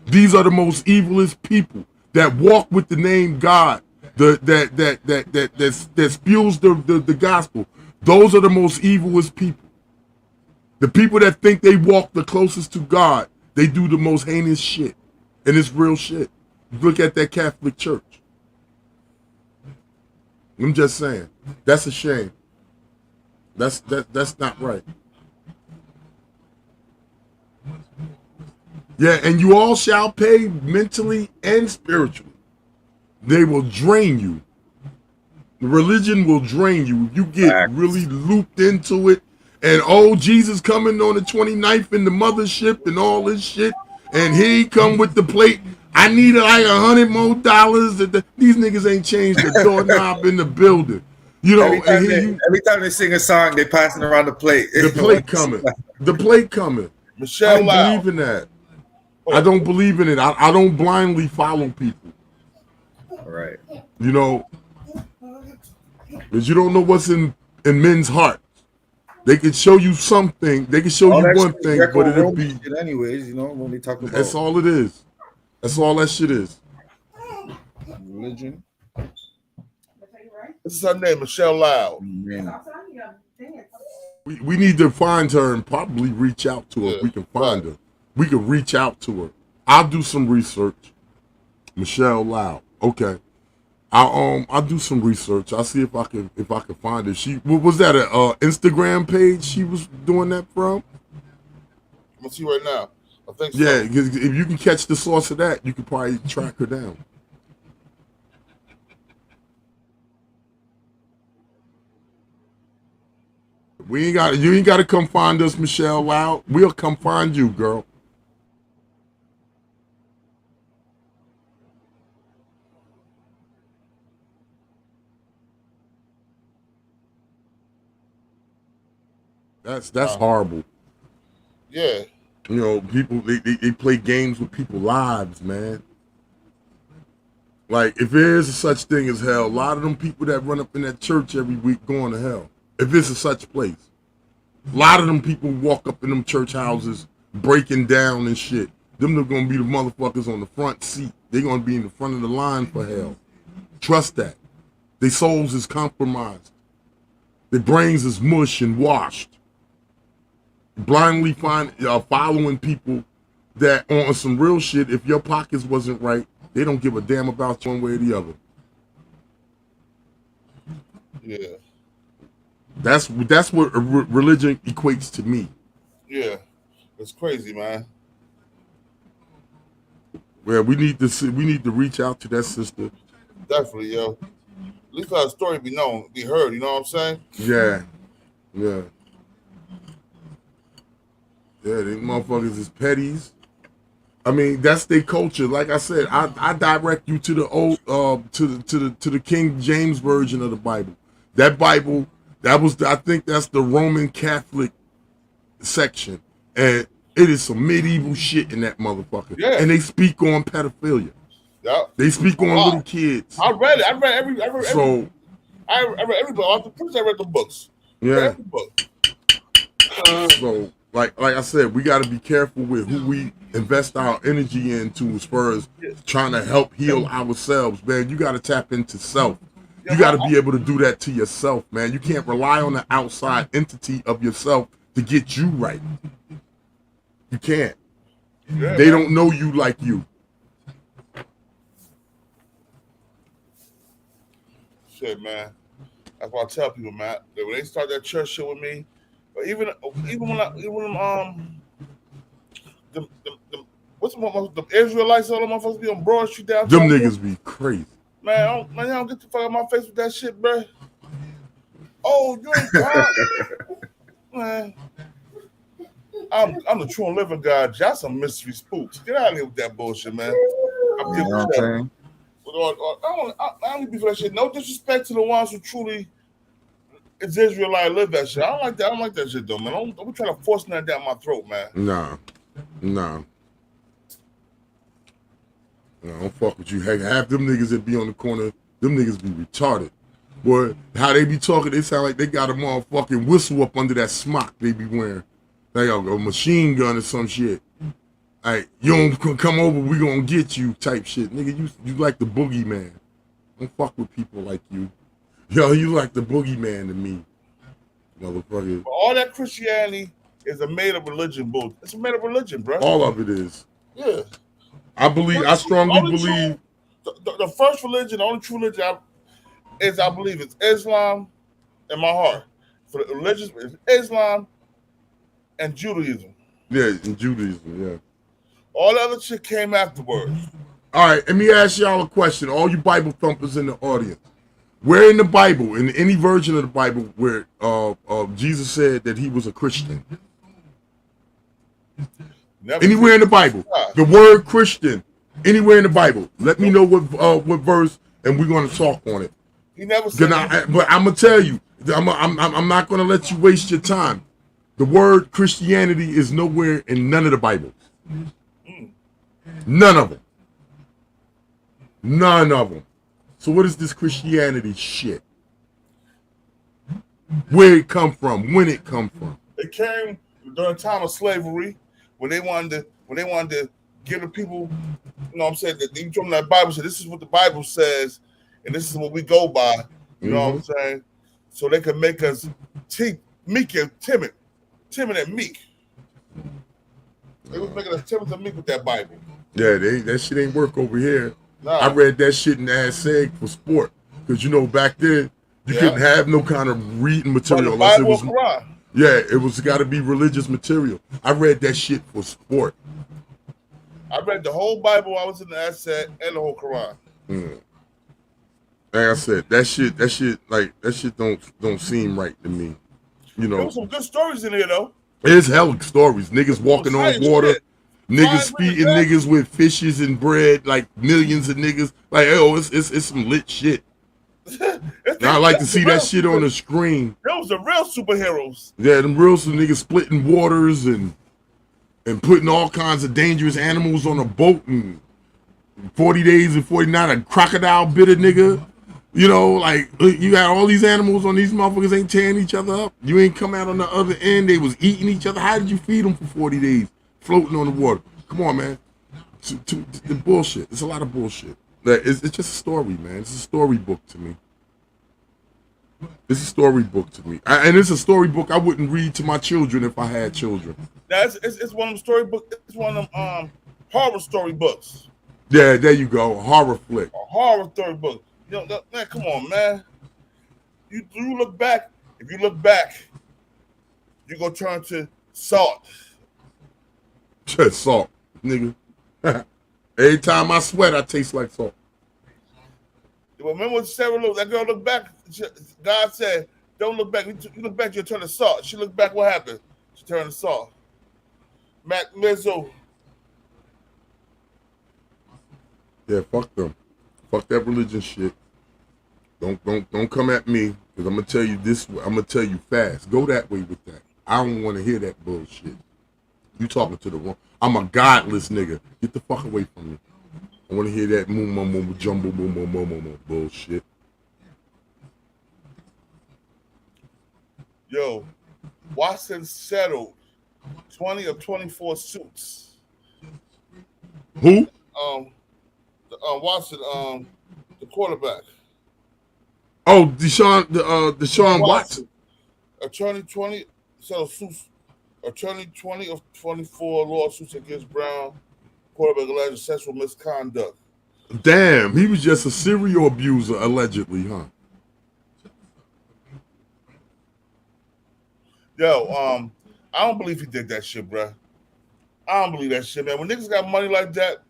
These are the most evilest people that walk with the name God, that spews the gospel. Those are the most evilest people. The people that think they walk the closest to God, they do the most heinous shit. And it's real shit. Look at that Catholic Church. I'm just saying. That's a shame. That's not right. Yeah, and you all shall pay mentally and spiritually. They will drain you. The religion will drain you. You get really looped into it. And Jesus coming on the 29th in the mothership and all this shit. And he come with the plate. I need like $100 more. These niggas ain't changed the doorknob in the building. You know, every time they sing a song, they passing around the plate. The plate coming. The plate coming. Michelle I don't believe in that. I don't believe in it. I don't blindly follow people. All right. You know, because you don't know what's in men's hearts. They can show you something. They can show you one thing, but it'll be anyways. You know, when we talk about that's all it is. That's all that shit is. Religion. This is her name, Michelle Loud. We need to find her and probably reach out to her. If we can find her. We can reach out to her. I'll do some research. Michelle Loud. Okay. I'll do some research. I'll see if I can find her. Was that a Instagram page she was doing that from? I'm gonna see right now. I think so. Yeah, because if you can catch the source of that, you can probably track her down. You ain't gotta come find us, Michelle Loud. We'll come find you, girl. That's horrible. Yeah. You know, people they play games with people's lives, man. Like, if there is a such thing as hell, a lot of them people that run up in that church every week going to hell. If it's a such place. A lot of them people walk up in them church houses breaking down and shit. Them are gonna be the motherfuckers on the front seat. They're gonna be in the front of the line for hell. Trust that. Their souls is compromised. Their brains is mush and washed. Blindly following people that on some real shit, if your pockets wasn't right, they don't give a damn about you one way or the other. Yeah. That's what religion equates to me. Yeah. It's crazy, man. Well, we need to reach out to that sister. Definitely, yo. At least our story be known, be heard, you know what I'm saying? Yeah. Yeah. Yeah, these motherfuckers is petties. I mean, that's their culture. Like I said, I direct you to the old to the King James version of the Bible. That Bible, I think that's the Roman Catholic section. And it is some medieval shit in that motherfucker. Yeah. And they speak on pedophilia. Yeah. They speak on little kids. I read it. I read every book. I read the books. Yeah. I read every book. So like I said, we got to be careful with who we invest our energy into as far as trying to help heal ourselves, man. You got to tap into self. You got to be able to do that to yourself, man. You can't rely on the outside entity of yourself to get you right. You can't. Yeah, they don't know you like you. Shit, man. That's why I tell people, man, that when they start that church shit with me, but even when what's the Israelites, all the motherfuckers be on Broad Street down. Them niggas be crazy. Man, I don't get the fuck out of my face with that shit, bro. Oh, you ain't God. Man. I'm the true and living God. Y'all some mystery spooks. Get out of here with that bullshit, man. I'm giving that. I don't be for that shit. No disrespect to the ones who truly is Israelite live that shit. I don't like that. I don't like that shit though, man. Don't be trying to force that down my throat, man. Nah. Don't fuck with you. Hey, half them niggas that be on the corner, them niggas be retarded. Boy, how they be talking, they sound like they got a motherfucking whistle up under that smock they be wearing. They got a machine gun or some shit. Like, you don't come over, we gonna get you type shit. Nigga, you like the boogeyman. Don't fuck with people like you. Yo, you like the boogeyman to me, motherfucker. But all that Christianity is a made-up religion, bro. It's a made-up religion, bro. All of it is. Yeah. I strongly believe. The first religion, the only true religion I believe it's Islam in my heart. For the religions, it's Islam and Judaism. Yeah, in Judaism, yeah. All the other shit came afterwards. All right, let me ask y'all a question. All you Bible thumpers in the audience. Where in the Bible, in any version of the Bible, where Jesus said that he was a Christian? Anywhere in the Bible. The word Christian. Anywhere in the Bible. Let me know what verse, and we're going to talk on it. He never said but I'm going to tell you, I'm not going to let you waste your time. The word Christianity is nowhere in none of the Bibles. None of them. None of them. So what is this Christianity shit? Where it come from? When it come from? It came during the time of slavery, when they wanted to give the people, you know what I'm saying, that even from that Bible said, this is what the Bible says, and this is what we go by. You know what I'm saying? So they could make us meek and timid and meek. They was making us timid and meek with that Bible. Yeah, that shit ain't work over here. Nah. I read that shit in the seg for sport. Because, back then, you couldn't have no kind of reading material. Unless it was, yeah, it was got to be religious material. I read that shit for sport. I read the whole Bible while I was in the asset and the whole Quran. Like I said, that shit don't seem right to me. There was some good stories in here, though. There's hell stories. Niggas walking on water. Shit. Niggas feeding niggas with fishes and bread, like millions of niggas. Like, it's some lit shit. I like to see that shit on the screen. Those are real superheroes. Yeah, them real niggas splitting waters and putting all kinds of dangerous animals on a boat, and 40 days and 40 nights, a crocodile bit a nigga. Like, you got all these animals on these motherfuckers ain't tearing each other up. You ain't come out on the other end. They was eating each other. How did you feed them for 40 days? Floating on the water. Come on, man. The bullshit. It's a lot of bullshit. It's just a story, man. It's a storybook to me. It's a storybook to me. And it's a storybook I wouldn't read to my children if I had children. It's one of them storybooks. It's one of them horror storybooks. Yeah, there you go. A horror flick. A horror storybook. Man, come on, man. You look back. If you look back, you're going to turn to salt. Just salt, nigga. Every time I sweat, I taste like salt. Remember when Sarah that girl looked back? God said, don't look back. You look back, you'll turn to salt. She looked back, what happened? She turned to salt. Mac Mizzo. Yeah, fuck them. Fuck that religion shit. Don't come at me, because I'm going to tell you this. I'm going to tell you fast. Go that way with that. I don't want to hear that bullshit. You talking to the wrong. I'm a godless nigga. Get the fuck away from me. I want to hear that jumbo bullshit. Yo, Watson settled 20 of 24 suits. Who? Watson, the quarterback. Oh, Deshaun Watson. Attorney 20 settled suits. Attorney 20 of 24 lawsuits against Brown, quarterback alleged sexual misconduct. Damn, he was just a serial abuser, allegedly, huh? Yo, I don't believe he did that shit, bro. I don't believe that shit, man. When niggas got money like that,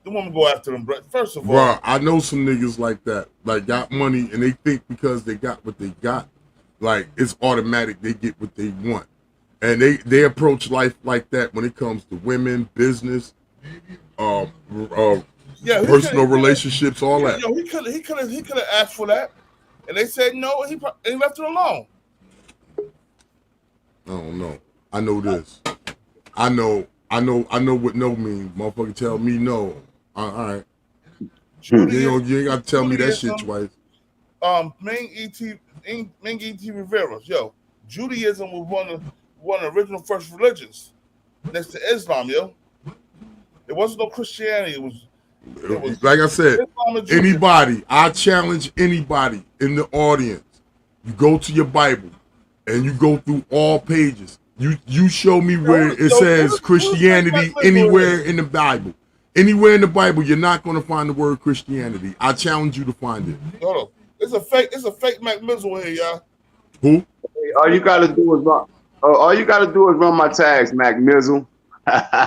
the woman go after them, bro. First of all, bro, I know some niggas like that, like got money, and they think because they got what they got, like it's automatic they get what they want. And they approach life like that when it comes to women, business, personal relationships, all that. Yo, he could have asked for that, and they said no. He left it alone. I don't know. I know this. I know what no means. Motherfucker tell me no. All right. You ain't got to tell me that shit twice. Ming E.T. Rivera. Yo, Judaism was one of the original first religions. next to Islam, yo. It wasn't no Christianity. It was like I said, Islam and Judaism. anybody, I challenge anybody in the audience. You go to your Bible and you go through all pages. You show me where it says Christianity anywhere in the Bible. Anywhere in the Bible, you're not going to find the word Christianity. I challenge you to find it. Hold on. It's a fake Mac Mizzle here, y'all. Who? Hey, all you gotta do is run my tags, Mac Mizzle. Yeah,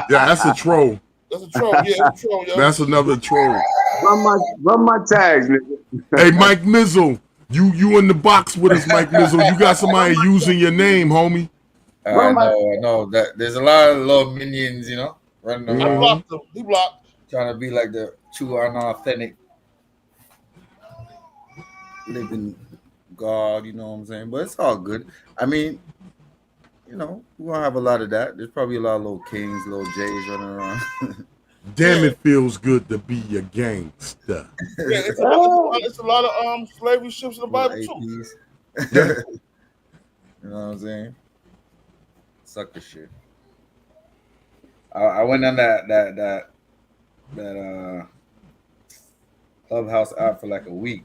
that's a troll. That's a troll. Yeah, that's a troll, yo. That's another troll. Run my tags, nigga. Hey, Mike Mizzle, you in the box with us, Mike Mizzle. You got somebody using your name, homie. I know that there's a lot of little minions, you know, running around. I blocked him. He blocked. Trying to be like the true unauthentic living God, you know what I'm saying? But it's all good. I mean, you know, we're gonna have a lot of that. There's probably a lot of little kings, little J's running around. Damn, it feels good to be a gangster. Yeah, it's a lot of slavery ships in the Bible too. You know what I'm saying? Sucker shit. I went on that Clubhouse app for like a week,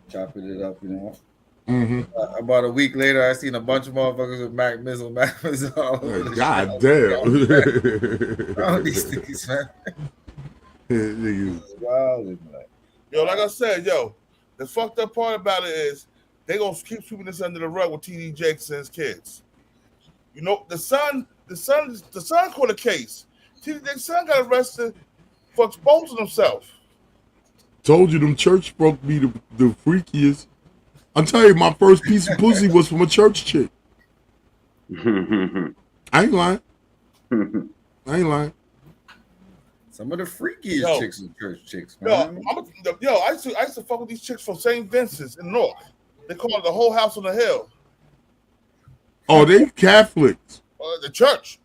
chopping it up, you know. About a week later, I seen a bunch of motherfuckers with Mac Mizzle. God damn. These niggas, man. Yo, like I said, the fucked up part about it is they gonna keep sweeping this under the rug with TD Jakes and his kids. You know, the son caught a case. TD Jakes' son got arrested for exposing himself. Told you them church folk be the freakiest. I'll tell you, my first piece of pussy was from a church chick. I ain't lying. Some of the freakiest chicks and church chicks, man. I used to fuck with these chicks from St. Vincent's in North. They call it the whole house on the hill. Oh, they Catholics. The church.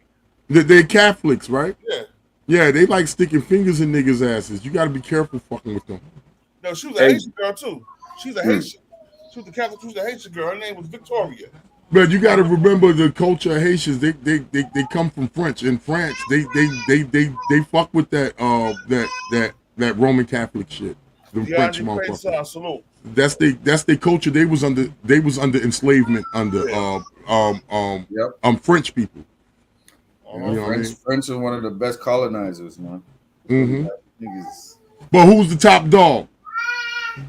They're Catholics, right? Yeah. Yeah, they like sticking fingers in niggas' asses. You got to be careful fucking with them. No, she was a Haitian girl too. She's a Haitian. She was the Catholic. She was a Haitian girl. Her name was Victoria. But you got to remember the culture of Haitians. They come from French. In France, they fuck with that Roman Catholic shit. The French motherfuckers. Salute. That's their culture. They was under enslavement under French people. You know French are one of the best colonizers, man. Niggas. But who's the top dog?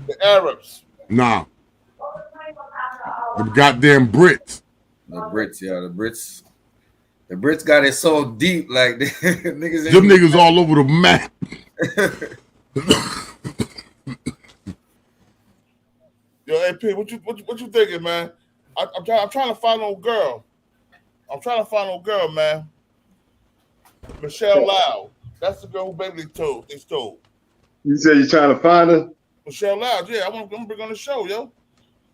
The Arabs. Nah. The goddamn Brits. The Brits, yeah, the Brits got it so deep, like niggas. Them niggas all over the map. Yo, AP, what you thinking, man? I'm trying to find no girl. Man. Michelle Lau. That's the girl who baby they stole. You said you're trying to find her? Michelle Lau, yeah. I'm gonna bring on the show, yo.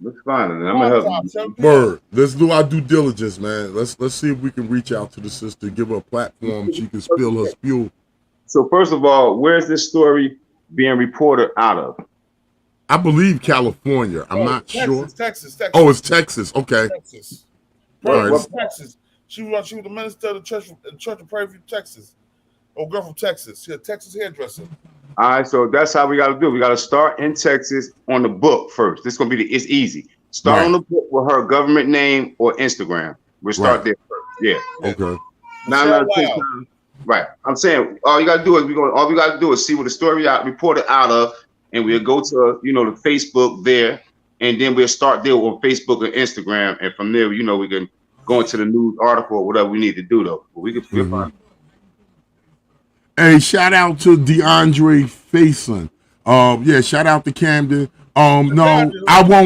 Let's find her. I'm gonna help you. Word. Let's do our due diligence, man. Let's see if we can reach out to the sister, give her a platform she can spill her spew. So first of all, where's this story being reported out of? I believe California. I'm not sure. Texas. Oh, it's Texas. Okay. Texas. Right. Texas. She was the minister of the church of Prairie View, Texas. Oh, girl from Texas. She's a Texas hairdresser. All right, so that's how we got to do. We got to start in Texas on the book first. This is gonna be it's easy. Start on the book with her government name or Instagram. We'll start there first. Yeah. Okay. Right. I'm saying all we gotta do is see what the story reported out of, and we'll go to the Facebook there, and then we'll start there on Facebook or Instagram, and from there, we can go into the news article or whatever we need to do though. But we can find. Hey, shout out to DeAndre Faison. Shout out to Camden. No,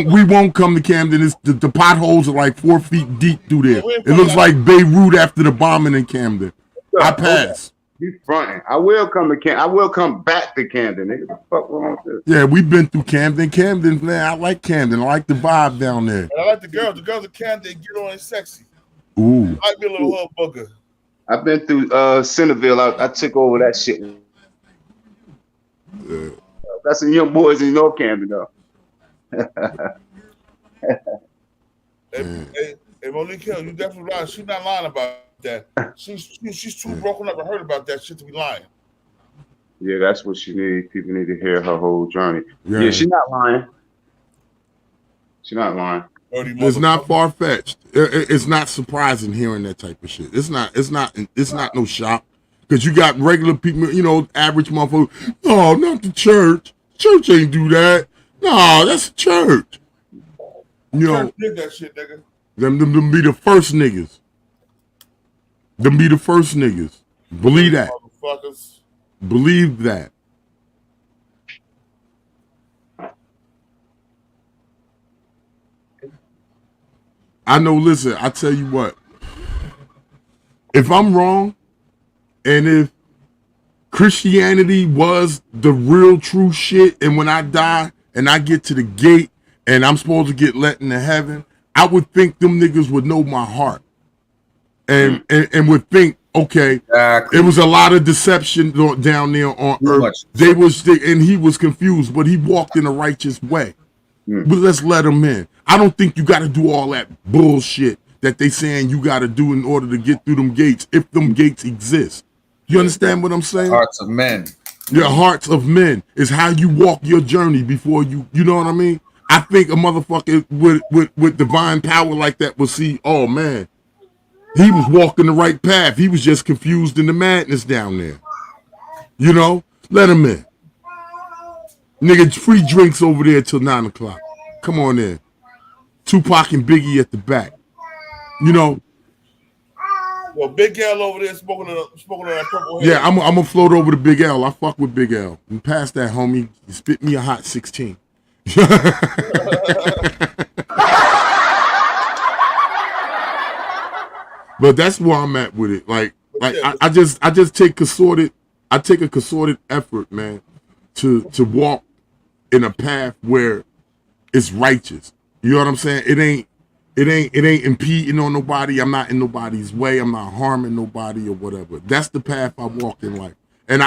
we won't come to Camden. The potholes are like 4 feet deep through there. It looks like Beirut after the bombing in Camden. I pass. He's fronting. I will come to Camden. I will come back to Camden. Nigga, what the fuck wrong with this? Yeah, we've been through Camden. Camden, man, I like Camden. I like the vibe down there. And I like the girls. The girls at Camden get on and sexy. Ooh. I like me a little hood booger. I've been through Centerville. I took over that shit. That's some young boys in North Camden, though. Hey, Hey, Monique Hill, you definitely lying. She's not lying about that. She's too broken up and hurt about that shit to be lying. Yeah, that's what she needs. People need to hear her whole journey. Yeah. Yeah, she's not lying. She's not lying. It's not far fetched. It's not surprising hearing that type of shit. It's not no shock because you got regular people, you know, average motherfuckers. Oh, not the church. Church ain't do that. No, that's the church. You know, Church did that shit, nigga. Them be the first niggas. Them be the first niggas. Believe that. Motherfuckers. Believe that. I know, listen, I tell you what. If I'm wrong, and if Christianity was the real true shit, and when I die and I get to the gate and I'm supposed to get let into heaven, I would think them niggas would know my heart. And would think, okay, exactly. It was a lot of deception down there on earth. And he was confused, but he walked in a righteous way. But let's let him in. I don't think you got to do all that bullshit that they saying you got to do in order to get through them gates, if them gates exist. You understand what I'm saying? Hearts of men. Your hearts of men is how you walk your journey before you know what I mean? I think a motherfucker with divine power like that will see, oh man, he was walking the right path. He was just confused in the madness down there. You know? Let him in. Nigga, free drinks over there till 9 o'clock. Come on in. Tupac and Biggie at the back. You know? Well, Big L over there smoking on that purple hair. Yeah, I'm gonna float over to Big L. I fuck with Big L. And past that, homie, you spit me a hot 16. But that's where I'm at with it. Like I just take a concerted effort, man, to walk in a path where it's righteous. You know what I'm saying? It ain't impeding on nobody. I'm not in nobody's way. I'm not harming nobody or whatever. That's the path I walk in life. And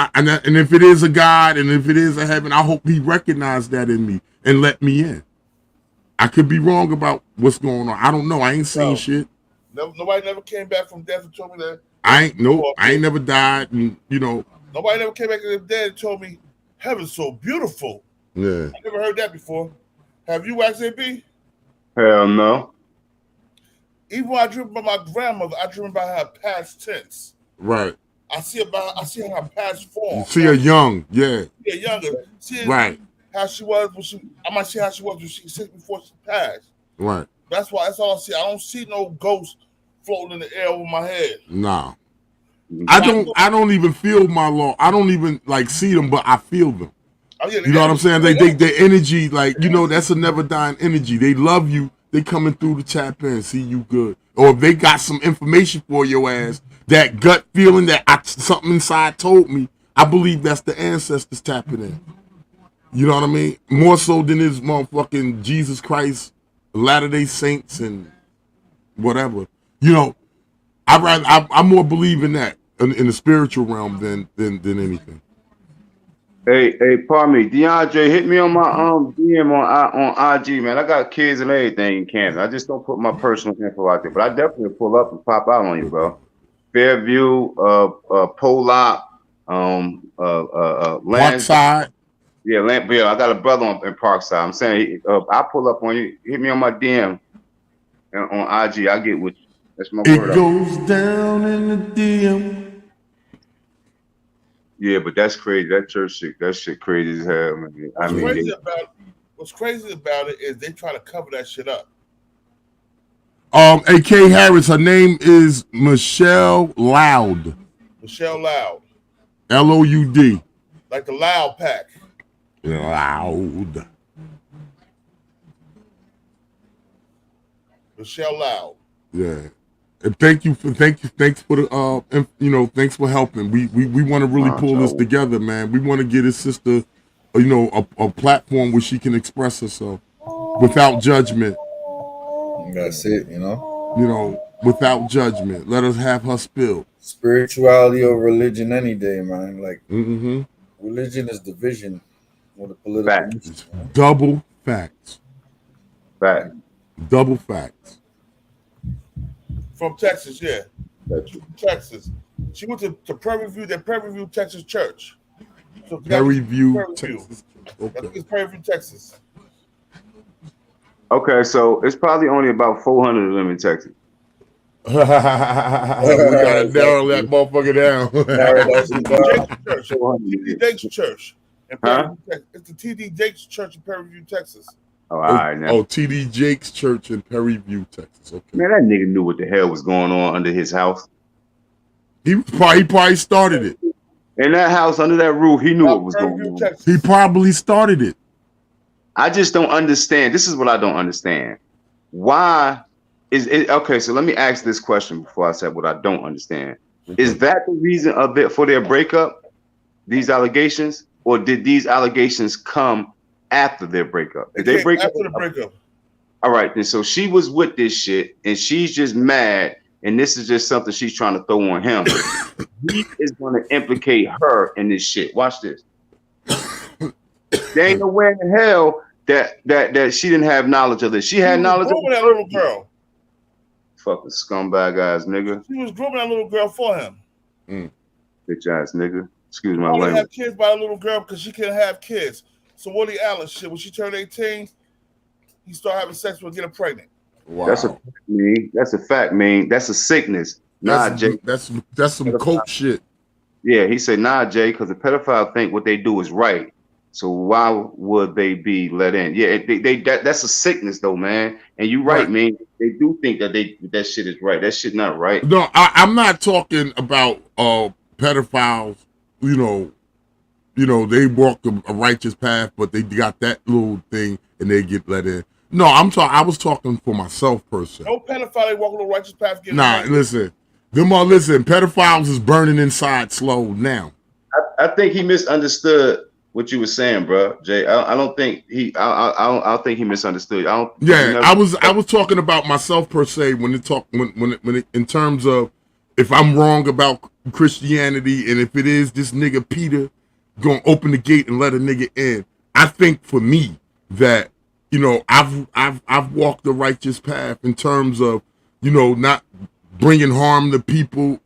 if it is a God and if it is a heaven, I hope he recognized that in me and let me in. I could be wrong about what's going on. I don't know. I ain't seen shit. Nobody never came back from death and told me that. I ain't never died, and you know. Nobody never came back from dead and told me heaven's so beautiful. Yeah. I never heard that before. Have you, XAB? Hell no. Even when I dream about my grandmother, I dream about her past tense. Right. I see her past form. You see her young, yeah. Yeah, younger. See right. How she was I might see how she was before she passed. Right. That's all I see. I don't see no ghosts floating in the air over my head. Nah. I don't even feel my law. I don't even like see them, but I feel them. Oh, yeah, you know what I'm saying? Their energy, like, you know, that's a never dying energy. They love you. They coming through to tap in, see you good. Or if they got some information for your ass, that gut feeling that something inside told me, I believe that's the ancestors tapping in. You know what I mean? More so than this motherfucking Jesus Christ, Latter-day Saints, and whatever. You know, I more believe in that in the spiritual realm than anything. Hey, pardon me, DeAndre, hit me on my DM on IG, man. I got kids and everything in Canada. I just don't put my personal info out there, but I definitely pull up and pop out on you, bro. Fairview, Polop, Parkside. Yeah, I got a brother in Parkside. I'm saying I pull up on you. Hit me on my DM on IG. I get with you. That's my word. It goes down in the DM. Yeah, but that's crazy. That church shit, that shit crazy as hell, man. What's crazy about it is they try to cover that shit up. AK Harris, her name is Michelle Loud. Michelle Loud. Loud. Like the Loud Pack. Loud. Michelle Loud. Yeah. And thanks for the thanks for helping. We want to really pull this together, man. We want to get his sister, a platform where she can express herself without judgment. That's it, you know. You know, without judgment. Let us have her spill. Spirituality or religion any day, man. Like Religion is division with a political Facts. Double facts. Fact. Double facts. From Texas, yeah. Gotcha. Texas. She went to Prairie View, Texas church. So Prairie View, Texas. Okay. I think it's Prairie View, Texas. Okay, so it's probably only about 400 of them in Texas. We gotta narrow that motherfucker down. TD Jakes Church. Huh? It's the TD Jakes Church in Prairie View, Texas. Oh, all right. Now. Oh, TD Jakes Church in Prairie View, Texas. Okay. Man, that nigga knew what the hell was going on under his house. He probably started it. In that house, under that roof, he knew what was going on. Texas. He probably started it. I just don't understand. This is what I don't understand. Why is it okay? So let me ask this question before I say what I don't understand. Okay. Is that the reason of it for their breakup? These allegations, or did these allegations come after their breakup? Did they break up? After the breakup. All right, then. So she was with this shit, and she's just mad, and this is just something she's trying to throw on him. He is going to implicate her in this shit. Watch this. There ain't no way in hell that she didn't have knowledge of this. She had knowledge of that little girl. Fucking scumbag ass nigga. She was grooming that little girl for him. Bitch ass nigga. Excuse my language. language. Have kids by a little girl because she couldn't have kids. So Woody Allen shit. When she turned 18, he started having sex with her, get her pregnant. Wow. That's a fact, man. That's a sickness. Nah, Jay. That's some coke shit. Yeah, he said, nah, Jay, because the pedophile think what they do is right. So why would they be let in? Yeah, that's a sickness though, man. And you're right, man. They do think that that shit is right. That shit not right. No, I'm not talking about pedophiles. You know, they walk a righteous path, but they got that little thing and they get let in. No, I was talking for myself, person. No pedophile walking a righteous path. Listen, pedophiles is burning inside slow now. I think he misunderstood what you were saying, bro, Jay. I don't think he. I don't think he misunderstood. I was talking about myself per se when it in terms of if I'm wrong about Christianity and if it is this nigga Peter gonna open the gate and let a nigga in. I think for me that I've walked the righteous path in terms of not bringing harm to people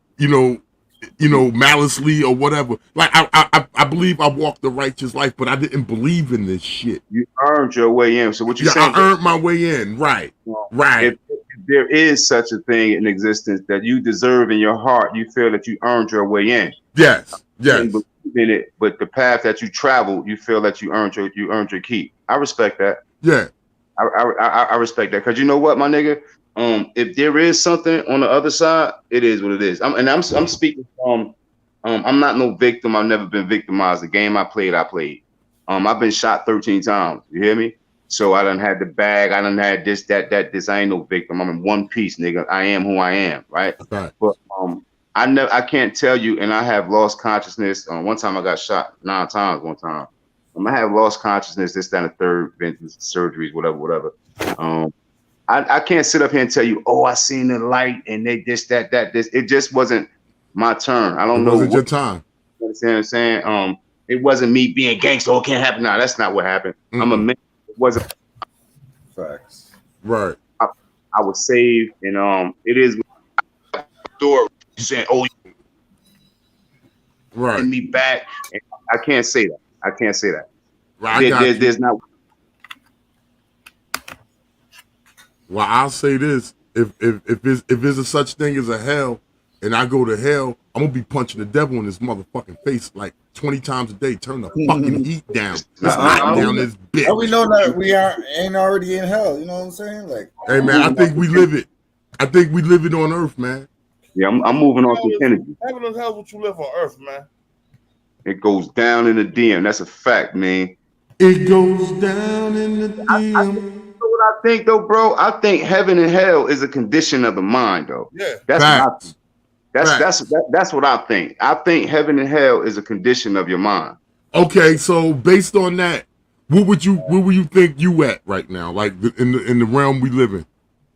maliciously or whatever. Like I believe I walked the righteous life, but I didn't believe in this shit. You earned your way in. So what you saying? I earned my way in. Right. Right. If there is such a thing in existence that you deserve in your heart, you feel that you earned your way in. Yes. Yes. You believe in it, but the path that you traveled, you feel that you earned your keep. I respect that. Yeah. I respect that because you know what, my nigga. If there is something on the other side, it is what it is. I'm speaking from. I'm not no victim. I've never been victimized. The game I played. I've been shot 13 times. You hear me? So I done had the bag. I done had this, that. This. I ain't no victim. I'm in one piece, nigga. I am who I am, right? Right. But I can't tell you. And I have lost consciousness. One time I got shot 9 times. One time. I have lost consciousness. This, that, and the third. Been through surgeries, whatever. I can't sit up here and tell you, oh, I seen the light and they this. It just wasn't my turn. I don't know. It wasn't your time. You understand what I'm saying? It wasn't me being gangster. Oh, it can't happen now. That's not what happened. Mm-hmm. I'm a man. It wasn't. Facts. Right. I was saved, and it is door saying, oh, right. Me back. And I can't say that. Right. There's not. Well, I'll say this: if there's a such thing as a hell, and I go to hell, I'm gonna be punching the devil in his motherfucking face like 20 times a day. Turn the fucking heat down. It's hot down this bitch. We know that we ain't already in hell. You know what I'm saying? Like, hey man, I think we live it. I think we live it on Earth, man. Yeah, I'm moving on to Kennedy. Heaven and hell is what you live on Earth, man. It goes down in the DM. That's a fact, man. It goes down in the DM. What I think though, bro, I think heaven and hell is a condition of the mind, though. Yeah, that's what I think. I think heaven and hell is a condition of your mind. Okay, so based on that, where would you think you at right now, like in the realm we live in?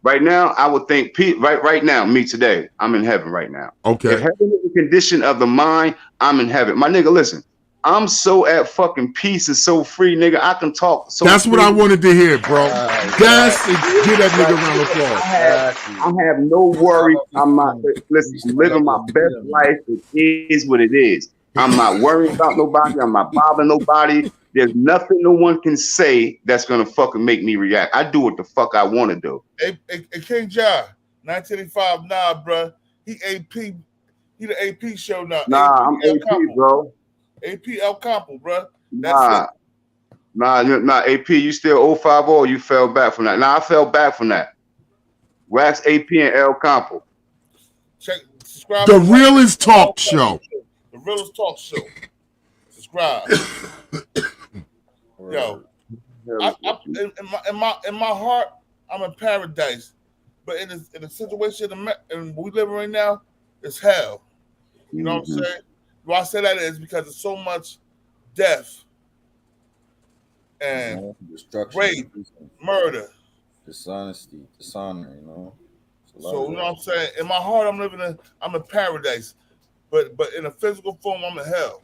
Right now, I would think right now, me today, I'm in heaven right now. Okay. If heaven is a condition of the mind, I'm in heaven. My nigga, listen. I'm so at fucking peace and so free, nigga. I can talk. So that's free. what I wanted to hear, bro. Yes, give that nigga a round of applause. I have no worries. I'm not living my best life. It is what it is. I'm not worrying about nobody. I'm not bothering nobody. There's nothing no one can say that's gonna fucking make me react. I do what the fuck I want to do. Hey, King Ja, 1985, nah, bro. He AP. He the AP show now. Nah, AP I'm AP, Campo. bro. AP El Campo, bro. Nah, AP, you still 050 or you fell back from that? Nah, I fell back from that. Wax AP and El Campo. Subscribe the Realest Talk Show. The Realest Talk Show. Subscribe. Yo, in my heart, I'm in paradise, but in the situation and we live in right now, it's hell. You know what I'm saying? Why I say that is because there's so much death and destruction, rape, murder, dishonesty, dishonor. You know. So you know what I'm saying? In my heart, I'm in paradise, but in a physical form, I'm in hell.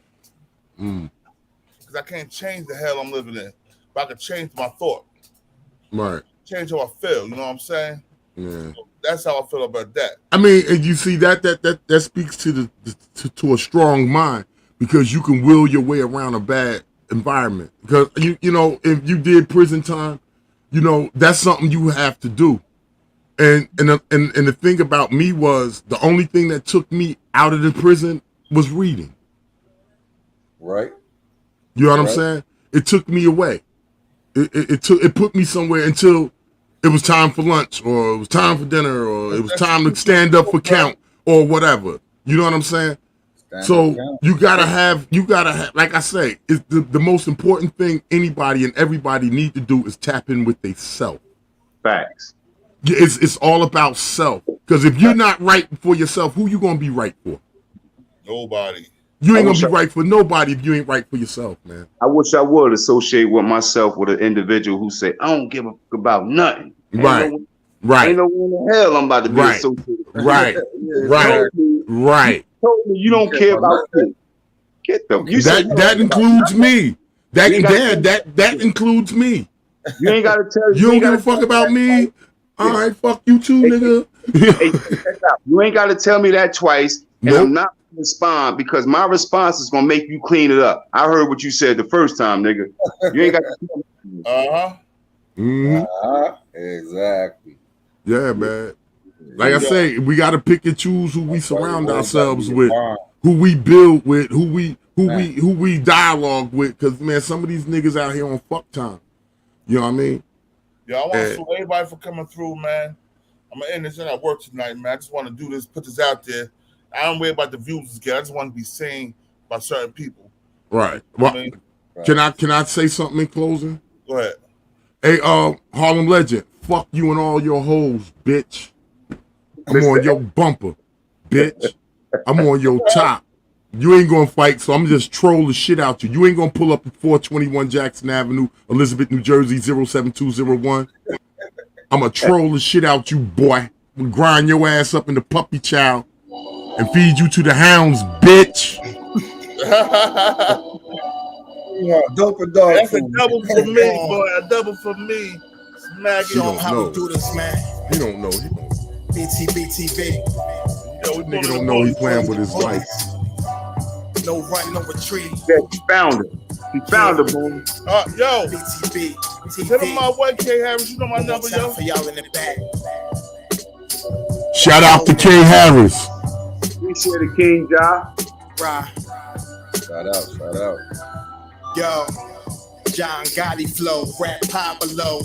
Because I can't change the hell I'm living in, but I can change my thought. Right. Change how I feel. You know what I'm saying? Yeah. So that's how I feel about that. I mean, and you see that speaks to to a strong mind, because you can will your way around a bad environment. Because you know, if you did prison time, you know, that's something you have to do. And the thing about me was, the only thing that took me out of the prison was reading. Right. You know what I'm saying? It took me away. It put me somewhere until it was time for lunch, or it was time for dinner, or it was time to stand up for count, or whatever. You know what I'm saying? So you gotta have, like I say, it's the most important thing anybody and everybody need to do is tap in with themselves. Facts. It's all about self. Because if you're not right for yourself, who you gonna be right for? Nobody. You ain't gonna be right for nobody if you ain't right for yourself, man. I wish I would associate with myself with an individual who say, I don't give a fuck about nothing. Right. Ain't no way in hell I'm about to be associated. Right. Right. Told me you don't care about me. Get them. That includes me. That includes me. You ain't gotta tell you don't give a fuck about me. All right, fuck you too, nigga. You ain't gotta tell me that twice, and I'm not gonna respond, because my response is gonna make you clean it up. I heard what you said the first time, nigga. You ain't got to tell me. Exactly. Yeah, man. Like I say, we gotta pick and choose who we surround ourselves with, who we build with, who we dialogue with. Because man, some of these niggas out here on fuck time. You know what I mean? Yeah, I want to salute everybody for coming through, man. I'm gonna end this at work tonight, man. I just want to do this, put this out there. I don't worry about the views again. I just want to be seen by certain people. Right. Well, can I say something in closing? Go ahead. Hey, Harlem Legend, fuck you and all your hoes, bitch. I'm on your bumper, bitch. I'm on your top. You ain't gonna fight, so I'm just troll the shit out you. You ain't gonna pull up at 421 Jackson Avenue, Elizabeth, New Jersey, 07201. I'm gonna troll the shit out you, boy. I'm gonna grind your ass up into puppy chow and feed you to the hounds, bitch. Dope and dog. That's a double for me, boy. A double for me. Smack it on how we do this, man. He don't know. BTBTV. Yo, nigga don't know he's playing with his life. No run, no retreat. Yeah, he found it. He found it, boy. Yo. BTB. Send him my way, K Harris. You know my number, yo. For y'all in the back. Shout out to K Harris. Appreciate it, King Ja. Right. Shout out. Yo, John Gotti flow, rap Pablo,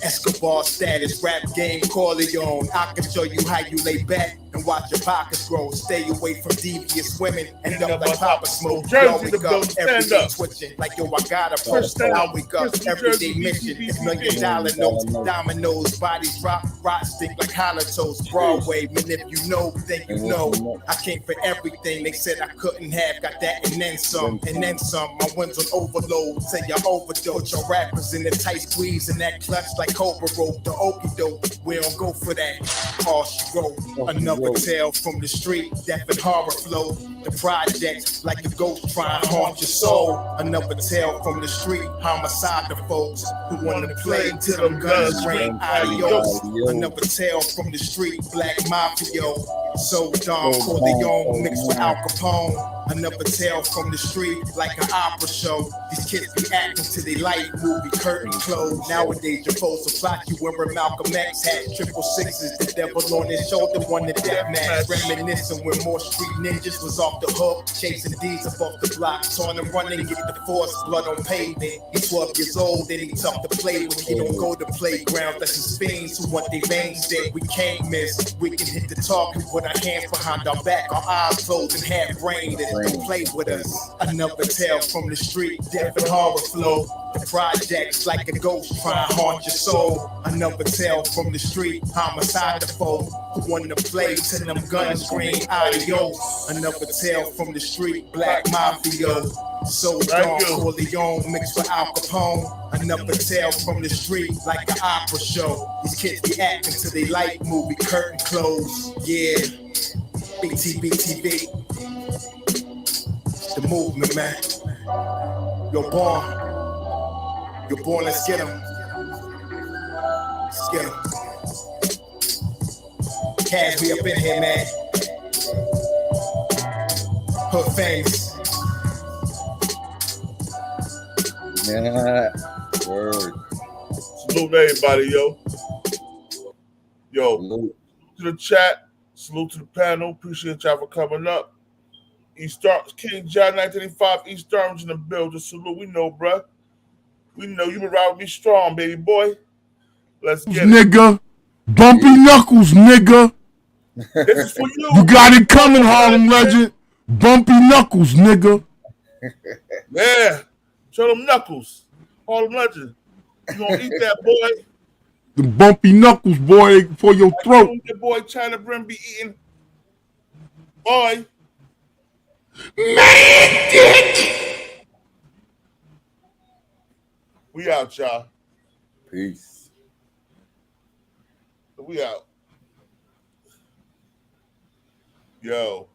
Escobar status, rap game Corleone. I can show you how you lay back and watch your pockets grow. Stay away from devious women, end up like Papa Smoke. Yo, wake up every day twitching, like yo, I gotta push. I wake up everyday mission. It's $1 million notes, dominoes, bodies rock, stick like hollow toast. Broadway, man, if you know, then you know. I came for everything they said I couldn't have. Got that and then some, My wins on overload, say you overdose. Your rappers in the tight squeeze and that clutch like Cobra rope. The okey doke, we don't go for that. All she wrote, another Another tale from the street, death and horror flow. The project, like a ghost trying to haunt your soul. Another tale from the street, homicide the folks who wanna play till them guns ring. Adios. Another tale from the street, black mafia. So Don Corleone mixed with Al Capone. Another tale from the street, like an opera show. These kids be acting till they light movie curtain closed. Nowadays, your foes will flock you wearing Malcolm X hat, 666, the devil on his shoulder, won the death match. Reminiscing when more street ninjas was off the hook, chasing D's up off the block, torn and running, get the force, blood on pavement. He's 12 years old, and he's tough to play with. He don't go to playgrounds, that's his fiends who want their veins dead. We can't miss, we can hit the target with our hands behind our back, our eyes closed and half brain. Don't play with us. Another tale from the street, death and horror flow. The projects like a ghost trying to haunt your soul. Another tale from the street, homicide the foe who wanna play till them guns scream adios. Another tale from the street, black mafia. So Don Corleone mixed with Al Capone. Another tale from the street, like an opera show. These kids be acting till they like movie curtain close. Yeah, BTBTV. The movement, man. You're born, let's get him. Let's get him. Cash, we up in here, man. Hood famous. Yeah. Word. Salute everybody, yo. Salute to the chat. Salute to the panel. Appreciate y'all for coming up. East King John 1985, East Orange in the building. Salute. We know, bruh. We know you been riding me strong, baby boy. Let's get it. Nigga. Bumpy knuckles, nigga. This is for you. You got it coming, Harlem legend. Bumpy knuckles, nigga. Yeah. Show them knuckles. Harlem legend. You gonna eat that, boy? The bumpy knuckles, boy, for your throat. Your boy China Brim be eating. Boy. Man, dick. We out, y'all. Peace. We out. Yo.